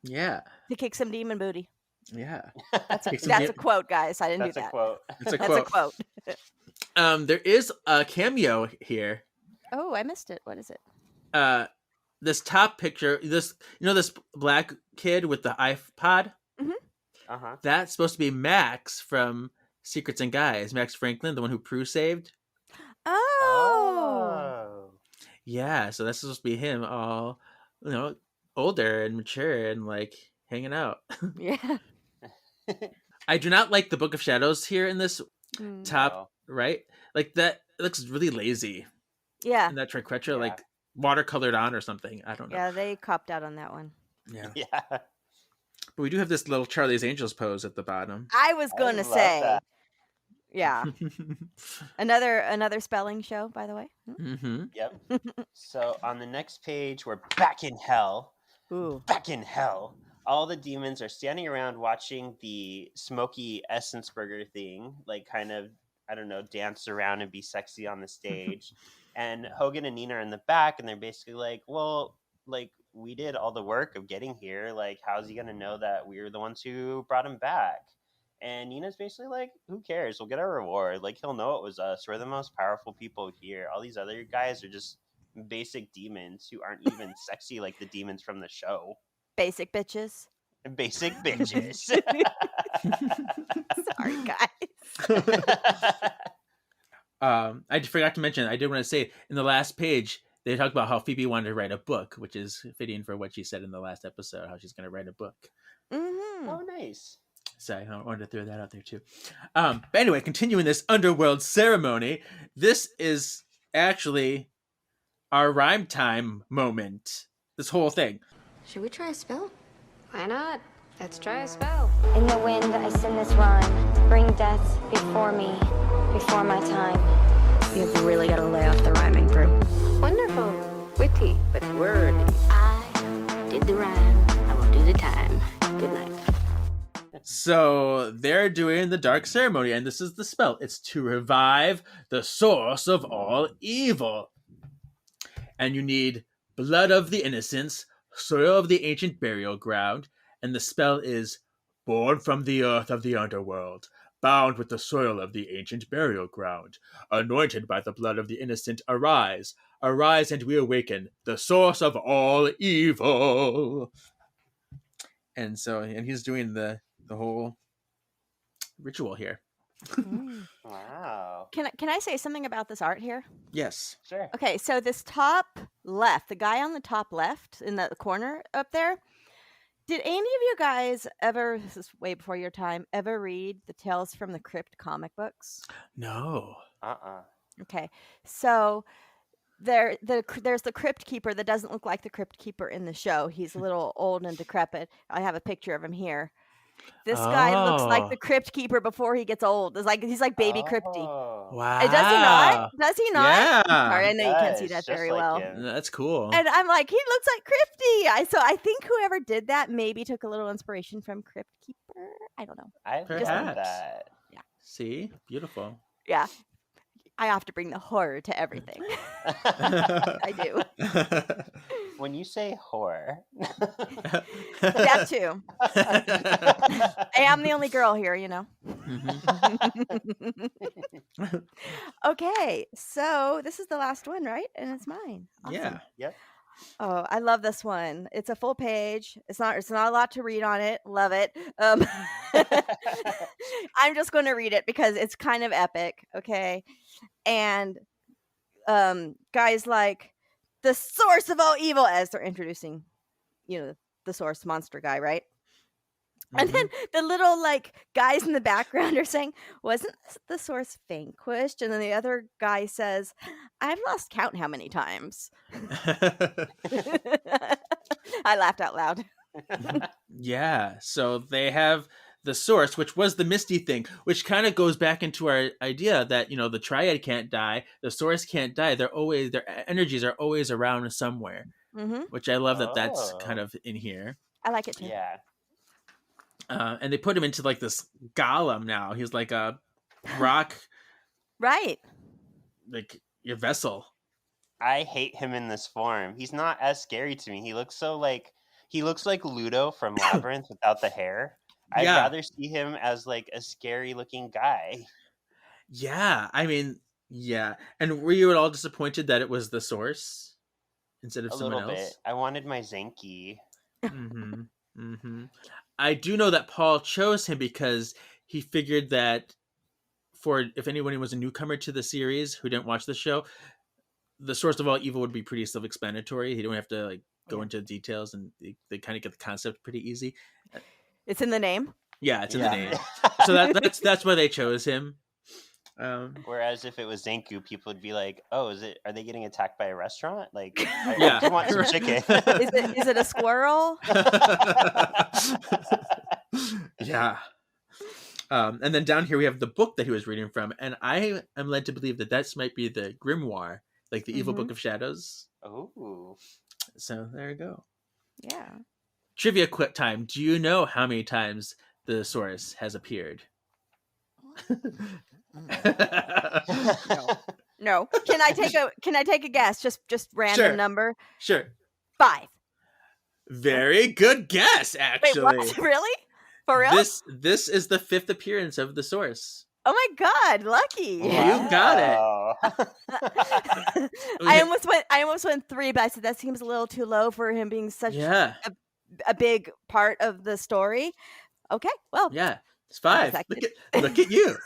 Yeah. to kick some demon booty. Yeah. That's Kick some a quote, guys. I didn't That's do a that. quote. It's a That's quote. a quote. There is a cameo here. Oh, I missed it. What is it? This top picture, this black kid with the iPod. Uh-huh. That's supposed to be Max from Secrets and Guys. Max Franklin, the one who Prue saved. Oh. Yeah, so that's supposed to be him, all older and mature and like hanging out. Yeah. I do not like the Book of Shadows here in this top No. right. Like that, it looks really lazy. Yeah. in that triquetra, Yeah. like watercolored on or something. I don't know. Yeah, they copped out on that one. Yeah. Yeah. But we do have this little Charlie's Angels pose at the bottom. I was I going to love say, that. yeah. Another spelling show, by the way. Mm-hmm. Yep. So on the next page, we're back in hell. Ooh. Back in hell. All the demons are standing around watching the smoky essence burger thing, like kind of, I don't know, dance around and be sexy on the stage. And Hogan and Neena are in the back, and they're basically like, well, like, we did all the work of getting here. Like, how's he going to know that we were the ones who brought him back? And Nina's basically like, who cares? We'll get our reward. Like, he'll know it was us. We're the most powerful people here. All these other guys are just basic demons who aren't even sexy like the demons from the show. Basic bitches. Basic bitches. Sorry, guys. I forgot to mention, I did want to say, in the last page, they talked about how Phoebe wanted to write a book, which is fitting for what she said in the last episode, how she's going to write a book. Mm-hmm. Oh, nice. So I wanted to throw that out there too. But anyway, continuing this underworld ceremony, this is actually our rhyme time moment. This whole thing. Should we try a spell? Why not? Let's try a spell. In the wind, I sing this rhyme. Bring death before me, before my time. You've really got to lay off the rhyming, Prue. Wonderful. Witty, but wordy. I did the rhyme. I will do the time. Good night. So they're doing the dark ceremony, and this is the spell. It's to revive the source of all evil. And you need blood of the innocents, soil of the ancient burial ground, and the spell is born from the earth of the underworld, bound with the soil of the ancient burial ground, anointed by the blood of the innocent, arise, arise and we awaken the source of all evil. And so, and he's doing the whole ritual here. Mm. Wow. Can I say something about this art here? Yes. Sure. Okay, so this top left, the guy on the top left in the corner up there, did any of you guys ever, this is way before your time, ever read the Tales from the Crypt comic books? No. Okay, so there's the crypt keeper that doesn't look like the crypt keeper in the show. He's a little old and decrepit. I have a picture of him here. This guy looks like the crypt keeper before he gets old. He's like baby crypty. Wow. Does he not? Does he not? Yeah. Sorry, I know you can't see Yes, that just very like well. him. That's cool. And I'm like, he looks like Crypty. So I think whoever did that maybe took a little inspiration from Crypt Keeper. I don't know. I've heard Perhaps. that. See? Beautiful. Yeah. I have to bring the horror to everything. I do. When you say whore, That too. I am the only girl here, you know. Okay, so this is the last one, right? And it's mine. Awesome. Yeah. Yep. Oh, I love this one. It's a full page. It's not a lot to read on it. Love it. I'm just going to read it because it's kind of epic, okay? And guys like the source of all evil as they're introducing, the source monster guy, right? And then the little guys in the background are saying, wasn't the source vanquished? And then the other guy says, I've lost count how many times. I laughed out loud. Yeah. So they have the source, which was the Misty thing, which kind of goes back into our idea that, the triad can't die, the source can't die. Their energies are always around somewhere, which I love that's kind of in here. I like it too. Yeah. And they put him into this golem now. He's like a rock, right? like your vessel. I hate him in this form. He's not as scary to me. He looks like Ludo from Labyrinth without the hair. I'd rather see him as a scary looking guy. Yeah, I mean, yeah. And were you at all disappointed that it was the source instead of A someone little else? bit. I wanted my Zenki. I do know that Paul chose him because he figured that if anyone was a newcomer to the series who didn't watch the show, the source of all evil would be pretty self-explanatory. He don't have to go into details, and they kind of get the concept pretty easy. It's in the name. Yeah, it's in the name. So that's why they chose him. Whereas if it was Zanku, people would be like, "Oh, are they getting attacked by a restaurant? Like, I Yeah. just want some chicken." Is it a squirrel? Yeah. And then down here we have the book that he was reading from, and I am led to believe that that might be the grimoire, like the evil book of shadows. Oh. So there you go. Yeah. Trivia quick time. Do you know how many times the source has appeared? No. Can I take a guess? Just random Sure. number. Sure. 5. Very good guess, actually. Wait, what? Really? For real? This is the 5th appearance of the source. Oh my God! Lucky. You got it. I almost went 3, but I said that seems a little too low for him being such a big part of the story. Okay, well, yeah, it's 5. Look at you.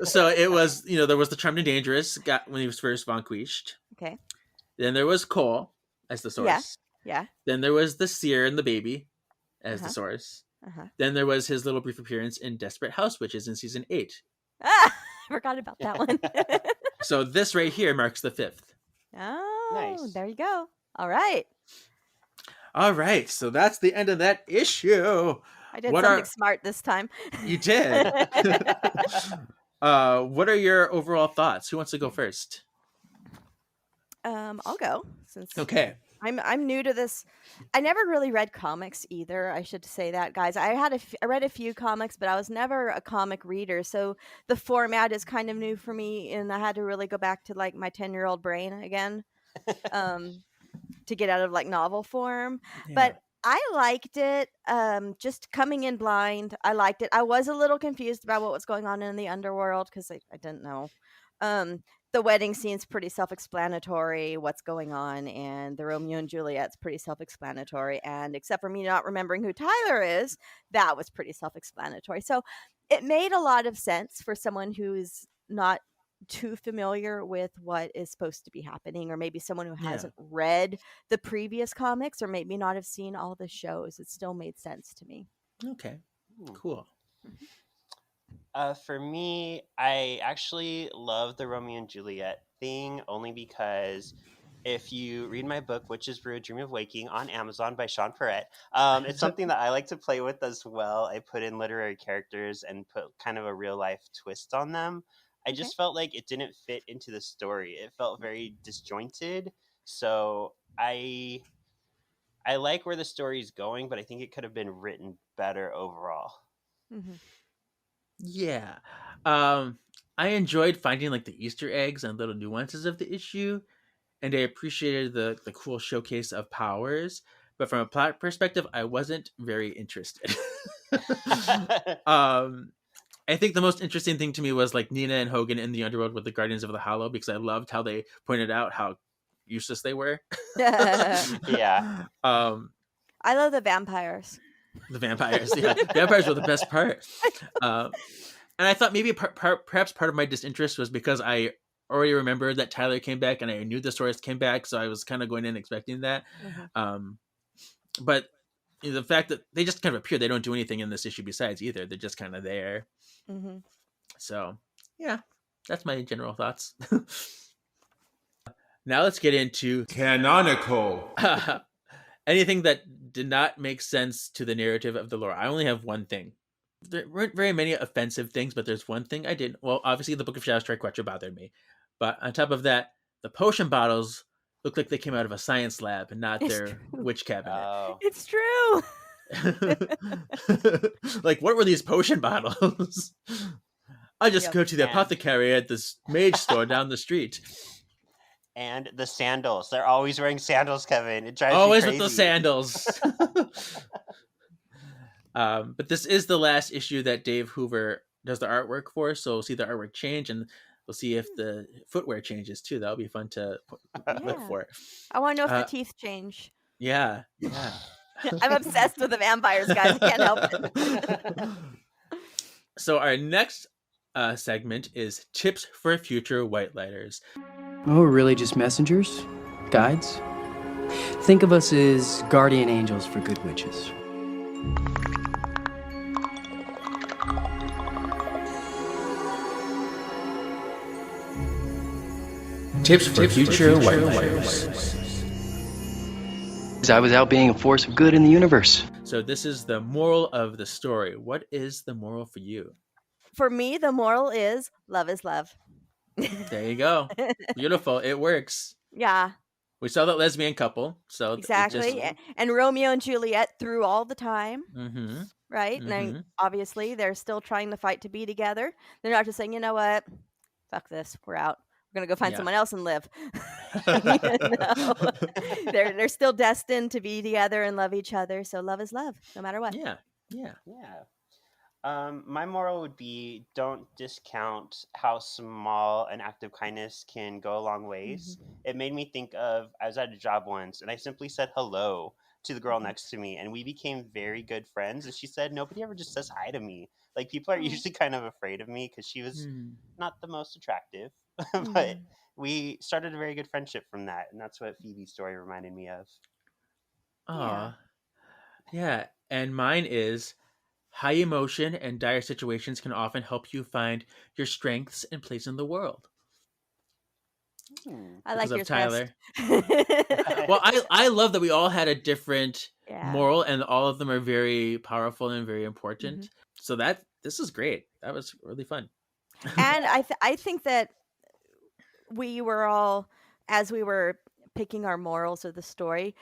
So it was, there was the Charmed and Dangerous when he was first vanquished. Okay. Then there was Cole as the source. Yeah. Then there was the seer and the baby as the source. Then there was his little brief appearance in Desperate House Witches in season 8. I forgot about that one. So this right here marks the 5th. Oh, nice. There you go. All right. So that's the end of that issue. I did something smart this time. You did. What are your overall thoughts? Who wants to go first? I'll go since okay. I'm new to this. I never really read comics either. I should say that, guys. I read a few comics, but I was never a comic reader. So the format is kind of new for me, and I had to really go back to like my 10-year-old brain again to get out of like novel form. Yeah. But I liked it. Just coming in blind, I liked it. I was a little confused about what was going on in the underworld because I didn't know. The wedding scene's pretty self-explanatory, what's going on, and the Romeo and Juliet's pretty self-explanatory. And except for me not remembering who Tyler is, that was pretty self-explanatory. So it made a lot of sense for someone who's not too familiar with what is supposed to be happening, or maybe someone who hasn't read the previous comics, or maybe not have seen all the shows. It still made sense to me. Okay, cool. For me, I actually love the Romeo and Juliet thing only because if you read my book, Witch's Brew, Dream of Waking, on Amazon by Sean Perrette, it's something that I like to play with as well. I put in literary characters and put kind of a real life twist on them. I just felt like it didn't fit into the story. It felt very disjointed. So I like where the story is going, but I think it could have been written better overall. Mm-hmm. Yeah. I enjoyed finding like the Easter eggs and little nuances of the issue, and I appreciated the cool showcase of powers, but from a plot perspective, I wasn't very interested. I think the most interesting thing to me was like Neena and Hogan in the underworld with the Guardians of the Hollow, because I loved how they pointed out how useless they were. Yeah. I love the vampires. The vampires, yeah. Vampires were the best part. And I thought maybe perhaps part of my disinterest was because I already remembered that Tyler came back, and I knew the source came back, so I was kind of going in expecting that. Mm-hmm. But the fact that they just kind of appear, they don't do anything in this issue besides either. They're just kind of there. Mm-hmm. So, yeah, that's my general thoughts. Now let's get into canonical. Anything that did not make sense to the narrative of the lore. I only have one thing. There weren't very many offensive things, but there's one thing I didn't. Well, obviously the Book of Shadows Triquetra bothered me. But on top of that, the potion bottles look like they came out of a science lab and not their witch cabinet. Oh. It's true. Like, what were these potion bottles? I just go to the apothecary at this mage store down the street. And the sandals. They're always wearing sandals, Kevin. It drives always me crazy. With the sandals. But this is the last issue that Dave Hoover does the artwork for, so we'll see the artwork change, and we'll see if the footwear changes too. That'll be fun to look for. I want to know if the teeth change. Yeah. I'm obsessed with the vampires, guys. I can't help it. So our next segment is tips for future white lighters. Oh, we're really just messengers? Guides? Think of us as guardian angels for good witches. Tips for future writers. I was out being a force of good in the universe. So this is the moral of the story. What is the moral for you? For me, the moral is love is love. There you go. Beautiful. It works. Yeah, We saw that lesbian couple, so exactly. And Romeo and Juliet through all the time, Mm-hmm. right? And then obviously they're still trying to fight to be together. They're not just saying, you know what, fuck this, we're out. We're gonna go find someone else and live. They're still destined to be together and love each other. So love is love, no matter what. Yeah. My moral would be don't discount how small an act of kindness can go a long ways. It made me think of, I was at a job once and I simply said hello to the girl next to me and we became very good friends. And she said, nobody ever just says hi to me. Like people are usually kind of afraid of me because she was not the most attractive, but we started a very good friendship from that. And that's what Phoebe's story reminded me of. Yeah. And mine is high emotion and dire situations can often help you find your strengths and place in the world. I like yours, Tyler. Well, I love that we all had a different moral and all of them are very powerful and very important. So this is great. That was really fun. And I think that we were all, as we were picking our morals of the story,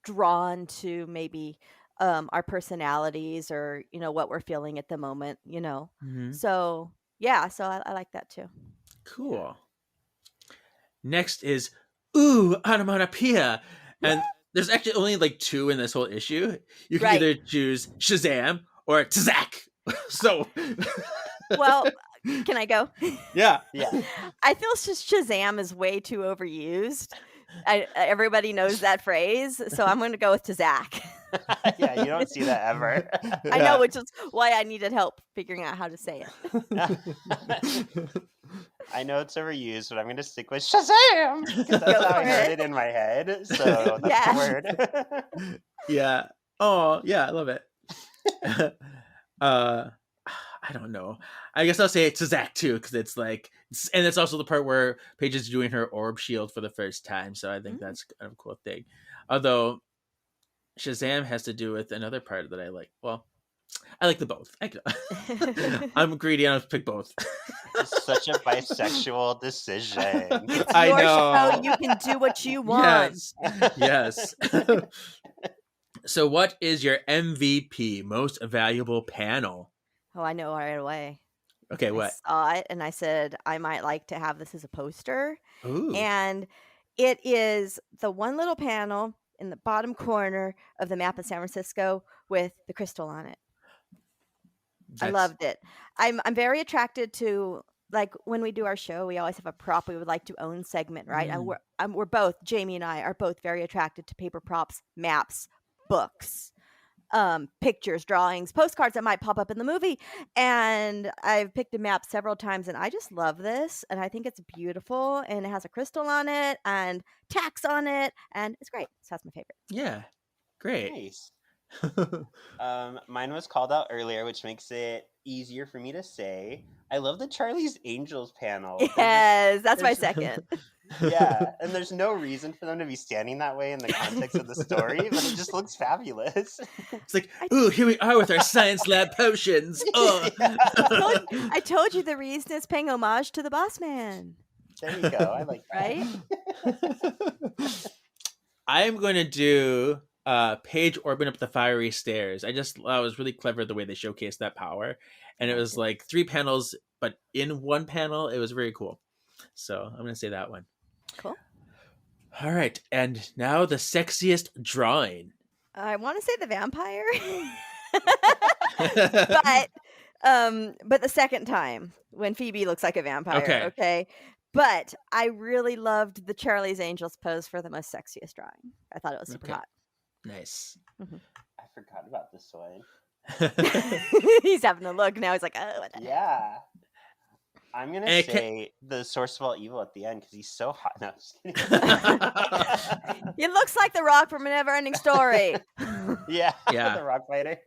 drawn to maybe our personalities or what we're feeling at the moment. So I like that too. Cool. Next is onomatopoeia, and there's actually only like 2 in this whole issue. You can either choose Shazam or Tzak. So well, can I go? Yeah. I feel Shazam is way too overused. Everybody knows that phrase, so I'm going to go with Tzak. Yeah, you don't see that ever. I know, which is why I needed help figuring out how to say it. I know it's overused, but I'm going to stick with Shazam because that's how I heard it in my head. So that's the word. Yeah. Oh, yeah, I love it. I don't know. I guess I'll say it's Tzak too, because it's like, and it's also the part where Paige is doing her orb shield for the first time. So I think that's kind of a cool thing. Although Shazam has to do with another part that I like. Well, I like the both. I'm greedy. I'll pick both. It's such a bisexual decision. It's I your know. show. You can do what you want. Yes. So what is your MVP, most valuable panel? Oh, I know right away. Okay, what? I saw it and I said, I might like to have this as a poster. Ooh. And it is the one little panel in the bottom corner of the map of San Francisco with the crystal on it. I loved it. I'm very attracted to, like, when we do our show, we always have a prop we would like to own segment, right? And we're both, Jamie and I are both very attracted to paper props, maps, books, pictures, drawings, postcards that might pop up in the movie. And I've picked a map several times and I just love this. And I think it's beautiful and it has a crystal on it and tacks on it. And it's great. So that's my favorite. Yeah. Great. Nice. Mine was called out earlier, which makes it easier for me to say. I love the Charlie's Angels panel. Yes, that's my second. Yeah, and there's no reason for them to be standing that way in the context of the story, but it just looks fabulous. It's like, ooh, here we are with our science lab potions. Oh. I told you the reason is paying homage to the Boss Man. There you go. I like that. Right? I'm going to do Paige orbing up the fiery stairs. I was really clever the way they showcased that power. And it was like 3 panels, but in one panel, it was very cool. So I'm going to say that one. Cool. All right. And now the sexiest drawing. I want to say the vampire. but the second time when Phoebe looks like a vampire. Okay. But I really loved the Charlie's Angels pose for the most sexiest drawing. I thought it was super hot. Nice. Mm-hmm. I forgot about this one. He's having a look now. He's like, oh, what the yeah. I'm going to say the source of all evil at the end because he's so hot. No, just kidding. He looks like the Rock from A Never Ending Story. Yeah. The Rock fighter.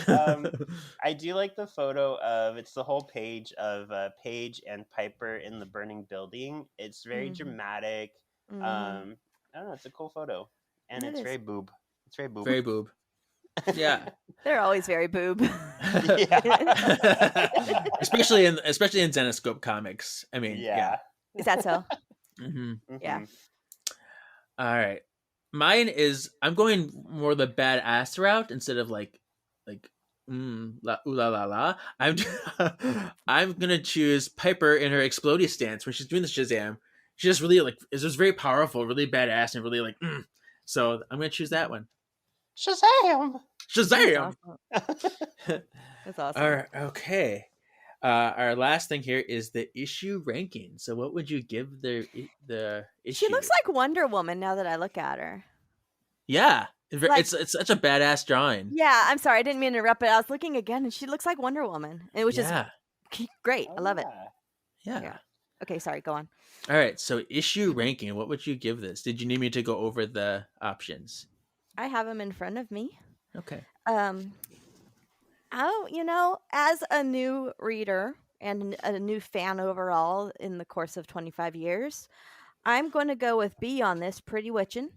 I do like the photo of it's the whole page of Paige and Piper in the burning building. It's very dramatic. I don't know. It's a cool photo, and it's very boob. It's very boob. Very boob. Yeah. They're always very boob. especially in Zenoscope comics. I mean, yeah. Is that so? Yeah. All right. Mine is I'm going more the badass route instead of like ooh la la la. I'm gonna choose Piper in her explodey stance when she's doing the Shazam. She just really is just very powerful, really badass, and really So I'm gonna choose that one. Shazam! Shazam! That's awesome. All right, okay. Our last thing here is the issue ranking. So what would you give the issue? She looks like Wonder Woman now that I look at her. Yeah. It's such a badass drawing. Yeah, I'm sorry. I didn't mean to interrupt, but I was looking again, and she looks like Wonder Woman, which is great. I love it. Yeah. Okay, sorry. Go on. All right. So issue ranking. What would you give this? Did you need me to go over the options? I have them in front of me. Okay. As a new reader and a new fan overall in the course of 25 years, I'm going to go with B on this, Pretty Witchin'.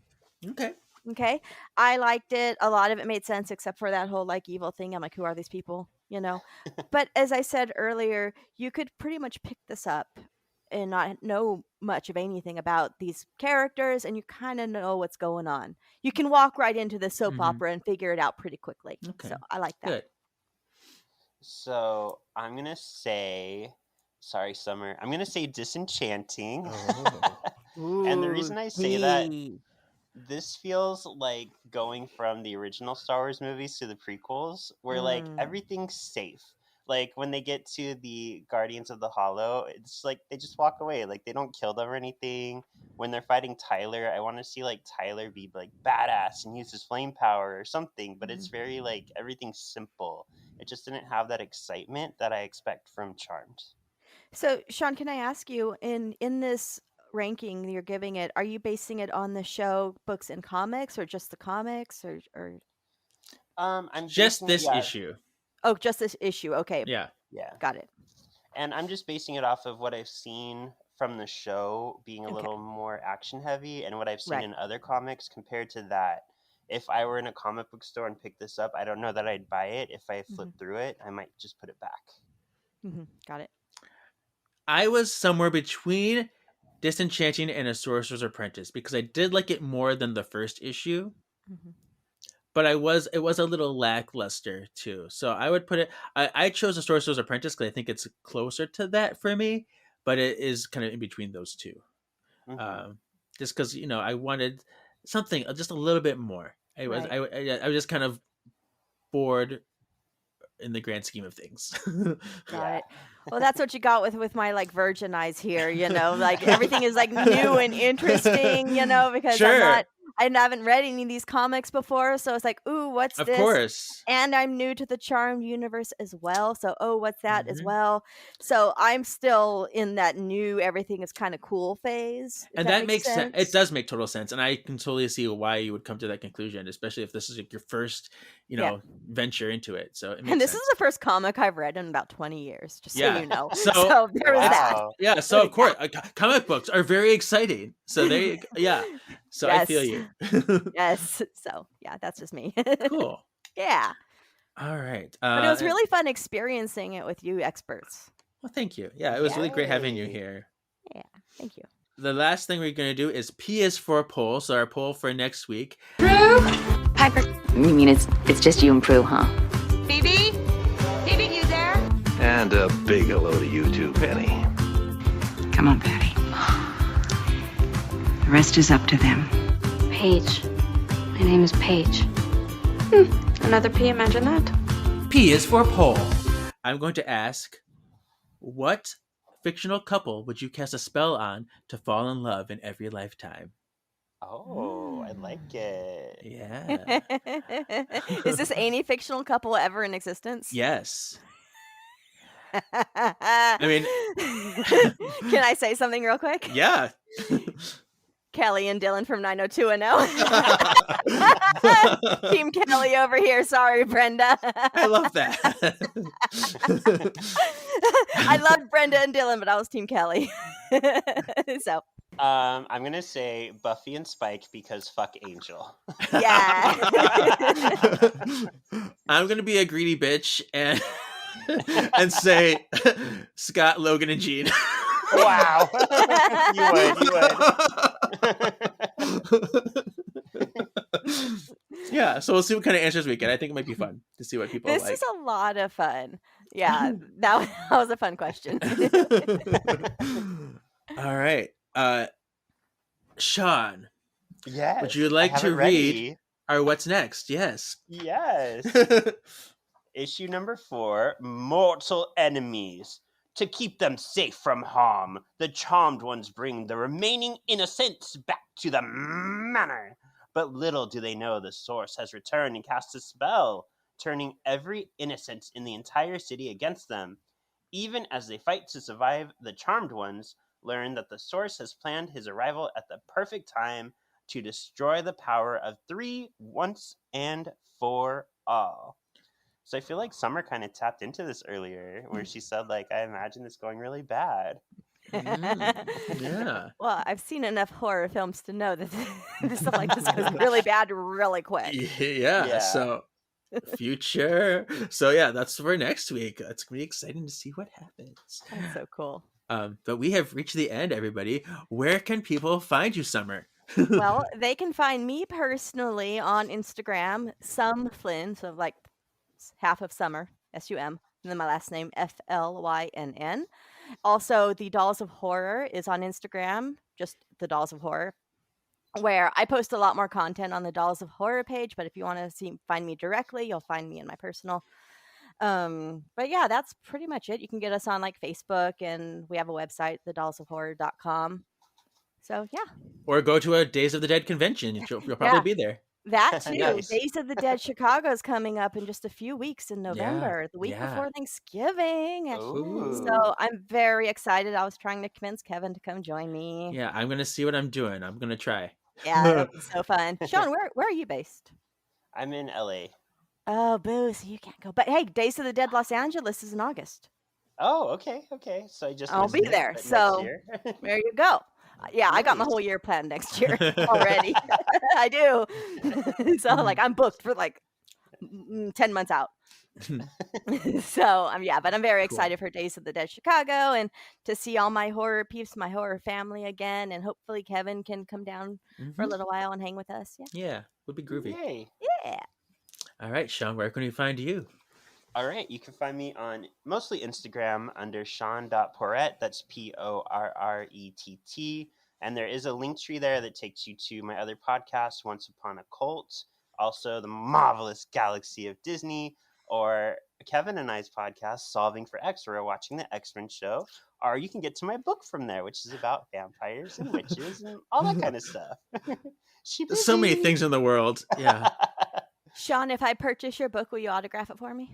Okay. I liked it. A lot of it made sense except for that whole evil thing. I'm like, who are these people? But as I said earlier, you could pretty much pick this up and not know much of anything about these characters, and you kind of know what's going on. You can walk right into the soap opera and figure it out pretty quickly. Okay. So I like that. Good. So I'm going to say, sorry, Summer, I'm going to say disenchanting. And the reason I say that, this feels like going from the original Star Wars movies to the prequels, where everything's safe. Like when they get to the Guardians of the Hollow, it's like they just walk away. Like they don't kill them or anything. When they're fighting Tyler, I want to see Tyler be badass and use his flame power or something. But it's very everything's simple. It just didn't have that excitement that I expect from Charmed. So Shawn, can I ask you in this ranking you're giving it, are you basing it on the show, books, and comics, or just the comics, or I'm just this issue. Oh, just this issue. Okay. Yeah. Got it. And I'm just basing it off of what I've seen from the show being a little more action heavy, and what I've seen in other comics compared to that. If I were in a comic book store and picked this up, I don't know that I'd buy it. If I flipped through it, I might just put it back. Got it. I was somewhere between Disenchanting and A Sorcerer's Apprentice because I did like it more than the first issue. But it was a little lackluster too. So I would put it, I chose A Sorcerer's Apprentice because I think it's closer to that for me, but it is kind of in between those two. Just because, I wanted something just a little bit more. I was just kind of bored in the grand scheme of things. Got it. Well, that's what you got with my virgin eyes here, everything is new and interesting, because I haven't read any of these comics before, so it's ooh, what's this? Of course. And I'm new to the Charmed universe as well, so what's that as well? So I'm still in that new everything is kind of cool phase. And that makes sense. It does make total sense, and I can totally see why you would come to that conclusion, especially if this is your first, venture into it. So it makes this sense. is the first comic I've read in about 20 years, just so you know. So there was that. Yeah, so of course, comic books are very exciting. So So I feel you. Yes. So yeah, that's just me. Cool. Yeah. All right. But it was really fun experiencing it with you experts. Well, thank you. Yeah, it was really great having you here. Yeah, thank you. The last thing we're going to do is P is for poll. So our poll for next week. Prue? Piper, you mean it's just you and Prue, huh? Phoebe? Phoebe, you there? And a big hello to you too, Penny. Come on, Patty. The rest is up to them. Paige. My name is Paige. Another P, imagine that. P is for poll. I'm going to ask, what fictional couple would you cast a spell on to fall in love in every lifetime? Oh, I like it. Yeah. Is this any fictional couple ever in existence? Yes. I mean, can I say something real quick? Yeah. Kelly and Dylan from 90210. Team Kelly over here. Sorry, Brenda. I love that. I loved Brenda and Dylan, but I was Team Kelly. So I'm gonna say Buffy and Spike because fuck Angel. yeah. I'm gonna be a greedy bitch and say Scott, Logan, and Jean. Wow. You would. Yeah, so we'll see what kind of answers we get. I think it might be fun to see what people This like. is a lot of fun. Yeah, that was a fun question. All right. Shawn, Yes. would you like I have to it ready. read our What's Next? Yes. Yes. Issue number 4, Mortal Enemies. To keep them safe from harm, the Charmed Ones bring the remaining innocents back to the manor. But little do they know the source has returned and cast a spell, turning every innocent in the entire city against them. Even as they fight to survive, the Charmed Ones learn that the source has planned his arrival at the perfect time to destroy the power of 3 once and for all. So I feel like Summer kind of tapped into this earlier, where she said, like, I imagine this going really bad. Yeah. Well, I've seen enough horror films to know that stuff like this goes really bad really quick. Yeah. So future. So yeah, that's for next week. It's gonna be exciting to see what happens. That's so cool. But we have reached the end, everybody. Where can people find you, Summer? Well, they can find me personally on Instagram, Some Flynn, so like half of Summer, S-U-M, and then my last name, F-L-Y-N-N. Also, the Dolls of Horror is on Instagram, just the Dolls of Horror, where I post a lot more content on the Dolls of Horror page. But if you want to find me directly, you'll find me in my personal. But yeah, that's pretty much it. You can get us on like Facebook, and we have a website, thedollsofhorror.com. So yeah. Or go to a Days of the Dead convention. You'll probably be there. That too. Nice. Days of the Dead Chicago is coming up in just a few weeks in November, the week before Thanksgiving. Ooh. So I'm very excited. I was trying to convince Kevin to come join me. Yeah, I'm gonna see what I'm doing. I'm gonna try. Yeah, that'll be so fun. Shawn, where are you based? I'm in LA. Oh, boo, so you can't go. But hey, Days of the Dead Los Angeles is in August. Oh, okay. So I just I'll missed be it, there. but next So year. there you go. Yeah, I got my whole year planned next year already. I do. So like I'm booked for like 10 months out. So but I'm very excited for Days of the Dead Chicago and to see all my horror peeps, my horror family again, and hopefully Kevin can come down for a little while and hang with us. Yeah, would be groovy. Yay. Yeah. All right, Shawn, where can we find you? All right, you can find me on mostly Instagram under Shawn.Porrett. That's Porrett. And there is a link tree there that takes you to my other podcast, Once Upon a Cult, also The Marvelous Galaxy of Disney, or Kevin and I's podcast, Solving for X, where we're watching the X-Men show. Or you can get to my book from there, which is about vampires and witches and all that kind of stuff. There's so many things in the world. Yeah. Shawn, if I purchase your book, will you autograph it for me?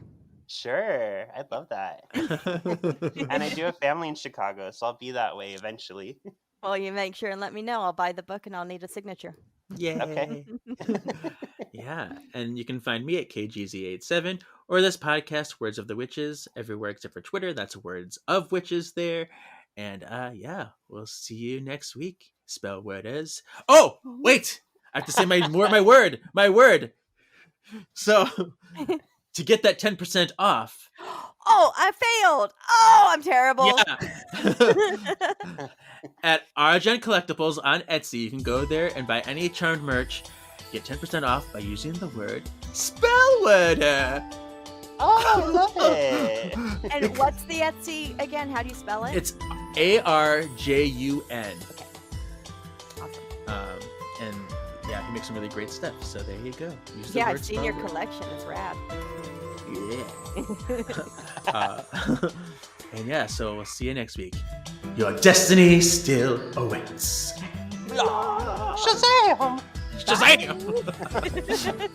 Sure, I'd love that. And I do have family in Chicago, so I'll be that way eventually. Well, you make sure and let me know. I'll buy the book and I'll need a signature. Yeah. Okay. Yeah. And you can find me at KGZ87 or this podcast, Words of the Witches, everywhere except for Twitter. That's Words of Witches there. And we'll see you next week. Spell word is. Oh, wait! I have to say my word. So to get that 10% off. Oh, I failed. Oh, I'm terrible. Yeah. At Argent Collectibles on Etsy, you can go there and buy any Charmed merch. Get 10% off by using the word Spellworder. Oh, I love it. And what's the Etsy again? How do you spell it? It's ARJUN. Okay. Awesome. And yeah, he makes some really great stuff. So there you go. Use the Yeah, word I've seen your Spellworder. collection. It's rad. Yeah. And yeah, so we'll see you next week. Your destiny still awaits. Shazam! Shazam!